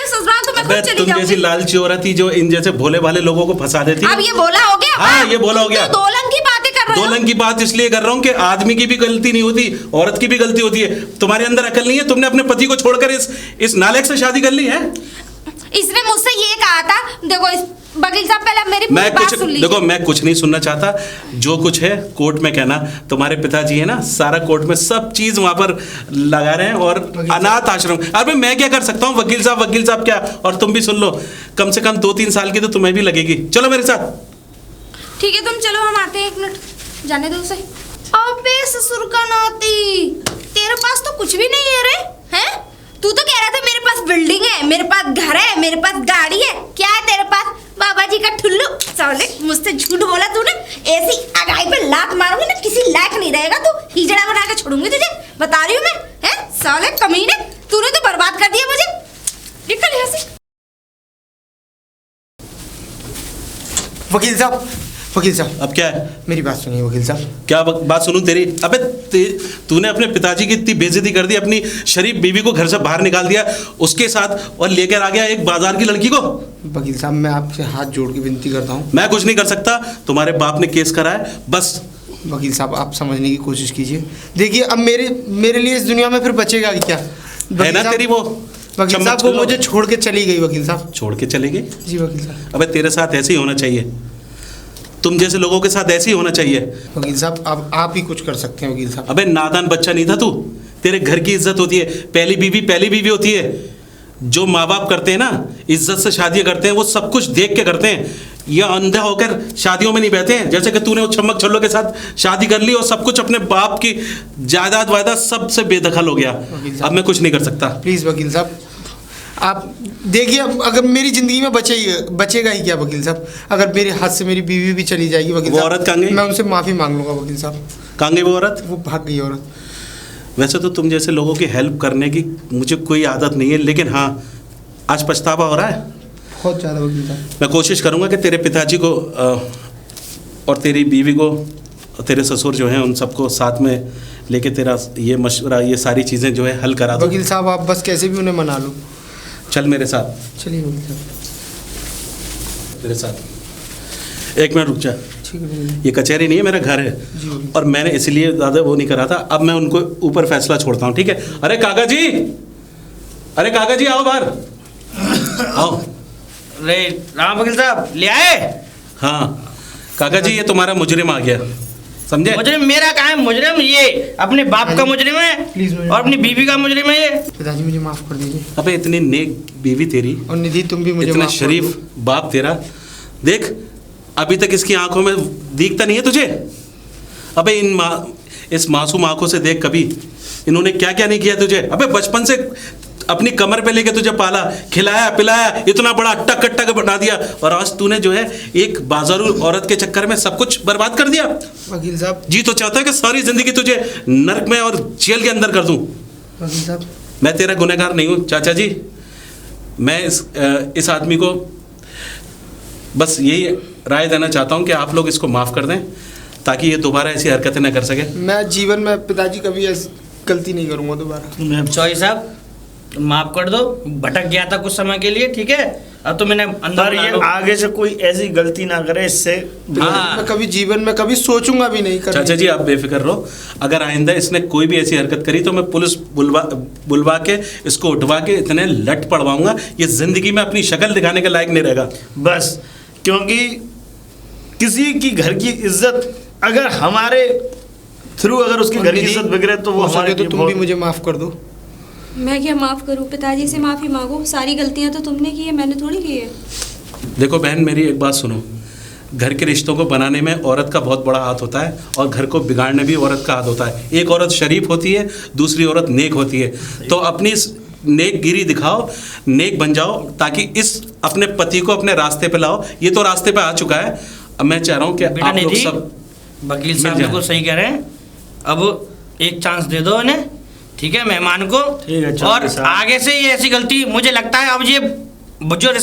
तो मैं खुद चली तुम जैसी जाऊंगी। लालची औरत थी जो इन जैसे भोले भाले लोगों को फंसा देती। अब ये बोला हो गया। हाँ, ये बोला हो गया। दो लंग की बातें कर रहे हो। दो लंग की बात इसलिए कर रहा हूँ कि आदमी की भी गलती नहीं होती, औरत की भी गलती होती है। तुम्हारे अंदर अकल नहीं है, तुमने अपने पति को छोड़कर इस नालायक से शादी कर ली है। इसने मुझसे ये कहा था, देखो वकील साहब, पहले मेरी मैं बात कुछ सुन लीजिए। देखो, मैं कुछ नहीं सुनना चाहता। जो कुछ है कोर्ट में कहना। तुम्हारे पिताजी है ना, सारा कोर्ट में सब चीज वहां पर लगा रहे हैं। और अनाथ आश्रम, अरे मैं क्या कर सकता हूँ? वकील साहब क्या। और तुम भी सुन लो, कम से कम 2-3 साल की तो तुम्हें भी लगेगी। चलो मेरे साथ। ठीक है, तुम चलो, हम आते हैं। 1 मिनट जाने दो उसे। अबे ससुर का नाती, तेरे पास तो कुछ भी नहीं है रे, हैं? तू तो कह रहा था मेरे पास बिल्डिंग है, मेरे पास घर है, मेरे पास गाड़ी है। क्या है तेरे पास? बाबा जी का ठुल्लू। साले, मुझसे झूठ बोला तूने। ऐसी अगाई पे लात मारूंगी ना, किसी लायक नहीं रहेगा तू। हिजड़ा बना के छोड़ूंगी तुझे, बता रही हूँ मैं। हैं साले कमीने, तूने तो बर्बाद कर दिया मुझे। निकल यहाँ से। वकील साहब, अब क्या है? मेरी बात सुनिए वकील साहब। क्या बात सुनूं तेरी? अबे तूने अपने पिताजी की इतनी बेइज्जती कर दी, अपनी शरीफ बीवी को घर से बाहर निकाल दिया उसके साथ, और लेकर आ गया एक बाजार की लड़की को। वकील साहब, मैं आपसे हाथ जोड़ के विनती करता हूँ। मैं कुछ नहीं कर सकता, तुम्हारे बाप ने केस करा है, बस। वकील साहब, आप समझने की कोशिश कीजिए। देखिए, अब मेरे लिए इस दुनिया में फिर बचेगा क्या? है ना तेरी वो वकील साहब, वो मुझे छोड़ के चली गई। वकील साहब, छोड़ के चली गई? जी वकील साहब। अबे तेरे साथ ऐसे ही होना चाहिए, तुम जैसे लोगों के साथ ऐसे ही होना चाहिए। वकील साहब, अब आप ही कुछ कर सकते हैं वकील साहब। अबे नादान बच्चा नहीं था तू। तेरे घर की इज्जत होती है, पहली बीवी होती है। जो माँ बाप करते हैं ना, इज्जत से शादियां करते हैं, वो सब कुछ देख के करते हैं। ये अंधे होकर शादियों में नहीं बैठे हैं, जैसे कि तूने वो छमक छल्लों के साथ शादी कर ली और सब कुछ अपने बाप की जायदाद वायदाद सबसे बेदखल हो गया। अब मैं कुछ नहीं कर सकता। प्लीज़ वकील साहब, आप देखिए, अगर मेरी ज़िंदगी में बचेगा ही क्या वकील साहब? अगर मेरे हाथ से मेरी बीवी भी चली जाएगी वकील वो साहब, औरत कहाँ गई? मैं उनसे माफ़ी मांग लूँगा वकील साहब। कहाँ गई वो औरत? वो भाग गई औरत। वैसे तो तुम जैसे लोगों की हेल्प करने की मुझे कोई आदत नहीं है, लेकिन हाँ, आज पछतावा हो रहा है। बहुत ज़्यादा वकील साहब। मैं कोशिश करूँगा कि तेरे पिताजी को और तेरी बीवी को और तेरे ससुर जो हैं उन सबको साथ में लेके तेरा ये मशवरा, ये सारी चीज़ें जो है हल करा दो। वकील साहब, आप बस कैसे भी उन्हें मना लो। चल मेरे साथ। चलिए वकील साहब। मेरे साथ 1 मिनट रुक जा। ठीक है वकील। ये कचहरी नहीं है, मेरा घर है। जी वकील। और मैंने इसलिए ज़्यादा वो नहीं करा था। अब मैं उनको ऊपर फैसला छोड़ता हूँ, ठीक है? अरे काका जी, आओ बाहर आओ। अरे राम वकील साहब, ले आए? हाँ काका जी, ये तुम्हारा मुजरिम आ गया, समझे? मुजरिम मेरा कहाँ है? मुजरिम ये अपने बाप का मुजरिम है प्लीज मुझे और अपनी बीवी का मुजरिम है ये। पिताजी, मुझे माफ़ कर दीजिए। अबे इतनी नेक बीवी तेरी, और निधि, तुम भी मुझे इतना माफ़ कर शरीफ दो। बाप तेरा, देख अभी तक इसकी आंखों में दिखता नहीं है तुझे? अबे इस मासूम आंखों से देख कभी, इन्होंने क्या क्या नहीं किया तुझे। अबे बचपन से अपनी कमर पे लेके तुझे पाला, खिलाया पिलाया, इतना बड़ा अट्टा कट्टा बना दिया, और आज तूने जो है एक बाजारू औरत के चक्कर में सब कुछ बर्बाद कर दिया। वकील साहब, जी तो चाहता है कि सारी जिंदगी तुझे नर्क में और जेल के अंदर कर दूं। वकील साहब, मैं तेरा गुनहगार नहीं हूं चाचा जी। मैं इस आदमी को बस यही राय देना चाहता हूं कि आप लोग इसको माफ़ कर दें, ताकि ये दोबारा ऐसी हरकतें न कर सके। मैं जीवन में पिताजी कभी ऐसी गलती नहीं करूंगा दोबारा। चौधरी साहब, माफ कर दो, भटक गया था कुछ समय के लिए, ठीक है? अब तो मैंने अंदर पर बुला ये लो। आगे से कोई ऐसी गलती ना करे, इससे हाँ। मैं कभी जीवन में कभी सोचूंगा भी नहीं करने चाचा जी आप बेफिक्र रहो, अगर आइंदा इसने कोई भी ऐसी हरकत करी तो मैं पुलिस बुलवा के इसको उठवा के इतने लट पड़वाऊंगा, ये जिंदगी में अपनी शक्ल दिखाने के लायक नहीं रहेगा। बस, क्योंकि किसी की घर की इज्जत अगर हमारे थ्रू अगर उसके घर की निधि, इज्जत बिगड़े तो वो हो सके हमारे तो लिए तुम भी बहुत- मुझे माफ कर दो। मैं क्या माफ़ करूँ? पिताजी से माफ़ी मांगो, सारी गलतियाँ तो तुमने की है, मैंने थोड़ी की है। देखो बहन मेरी एक बात सुनो, घर के रिश्तों को बनाने में औरत का बहुत बड़ा हाथ होता है और घर को बिगाड़ने भी औरत का हाथ होता है। एक औरत शरीफ होती है, दूसरी औरत नेक होती है। तो अपनी इस नेक गिरी दिखाओ, नेक बन जाओ, ताकि इस अपने पति को अपने रास्ते पे लाओ। ये तो रास्ते पे आ चुका है, अब मैं चाह रहा हूँ कि बेटा आप लोग निधि, सब वकील साहब मिल जाए। बिल्कुल सही कह रहे हैं। अब एक चांस दे दो इन्हें, ठीक है, मेहमान को। ठीक है, चलो और साहब। आगे से ये ऐसी गलती, मुझे लगता है अब ये जो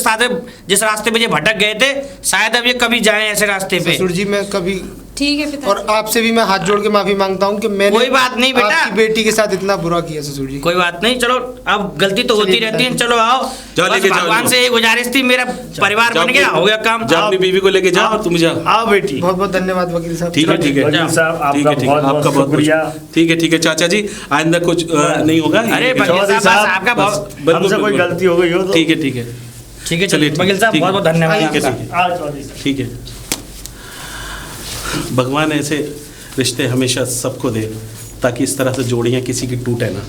जिस रास्ते पे ये भटक गए थे, शायद अब ये कभी जाएं ऐसे रास्ते पे। ससुर जी मैं कभी, ठीक है पिताजी। और आपसे भी मैं हाथ जोड़ के माफी मांगता हूँ कि मैंने कोई बात नहीं बेटा। आपकी बेटी के साथ इतना बुरा किया ससुर जी। कोई बात नहीं, चलो अब गलती तो होती चलिए रहती है, पिताजी। चलो आओ। जाओ, बस लेके जाओ भगवान इनको। से ये गुजारिश थी, मेरा परिवार जाओ बन गया, अपनी- हो गया काम। जाओ अपनी बीवी को लेके जाओ, तुम जाओ। आओ बेटी। बहुत बहुत धन्यवाद वकील साहब। ठीक है ठीक है वकील साहब ठीक आपका है ठीक है, बहुत आपका बहुत शुक्रिया। ठीक है चाचा जी, आइंदा कुछ नहीं होगा। अरे ये- वकील चौधरी साहब, साहब, आपका बहुत बिल्कुल, हमसे कोई बिल्कुल। गलती हो गई हो तो ठीक है ठीक है, चलिए, चलिए वकील साहब, ठीक है। बहुत बहुत धन्यवाद ठीक है, आपका। ठीक है। आओ चौधरी साहब। ठीक है। भगवान ऐसे रिश्ते हमेशा सबको दे, ताकि इस तरह से जोड़ियाँ किसी की टूटे ना।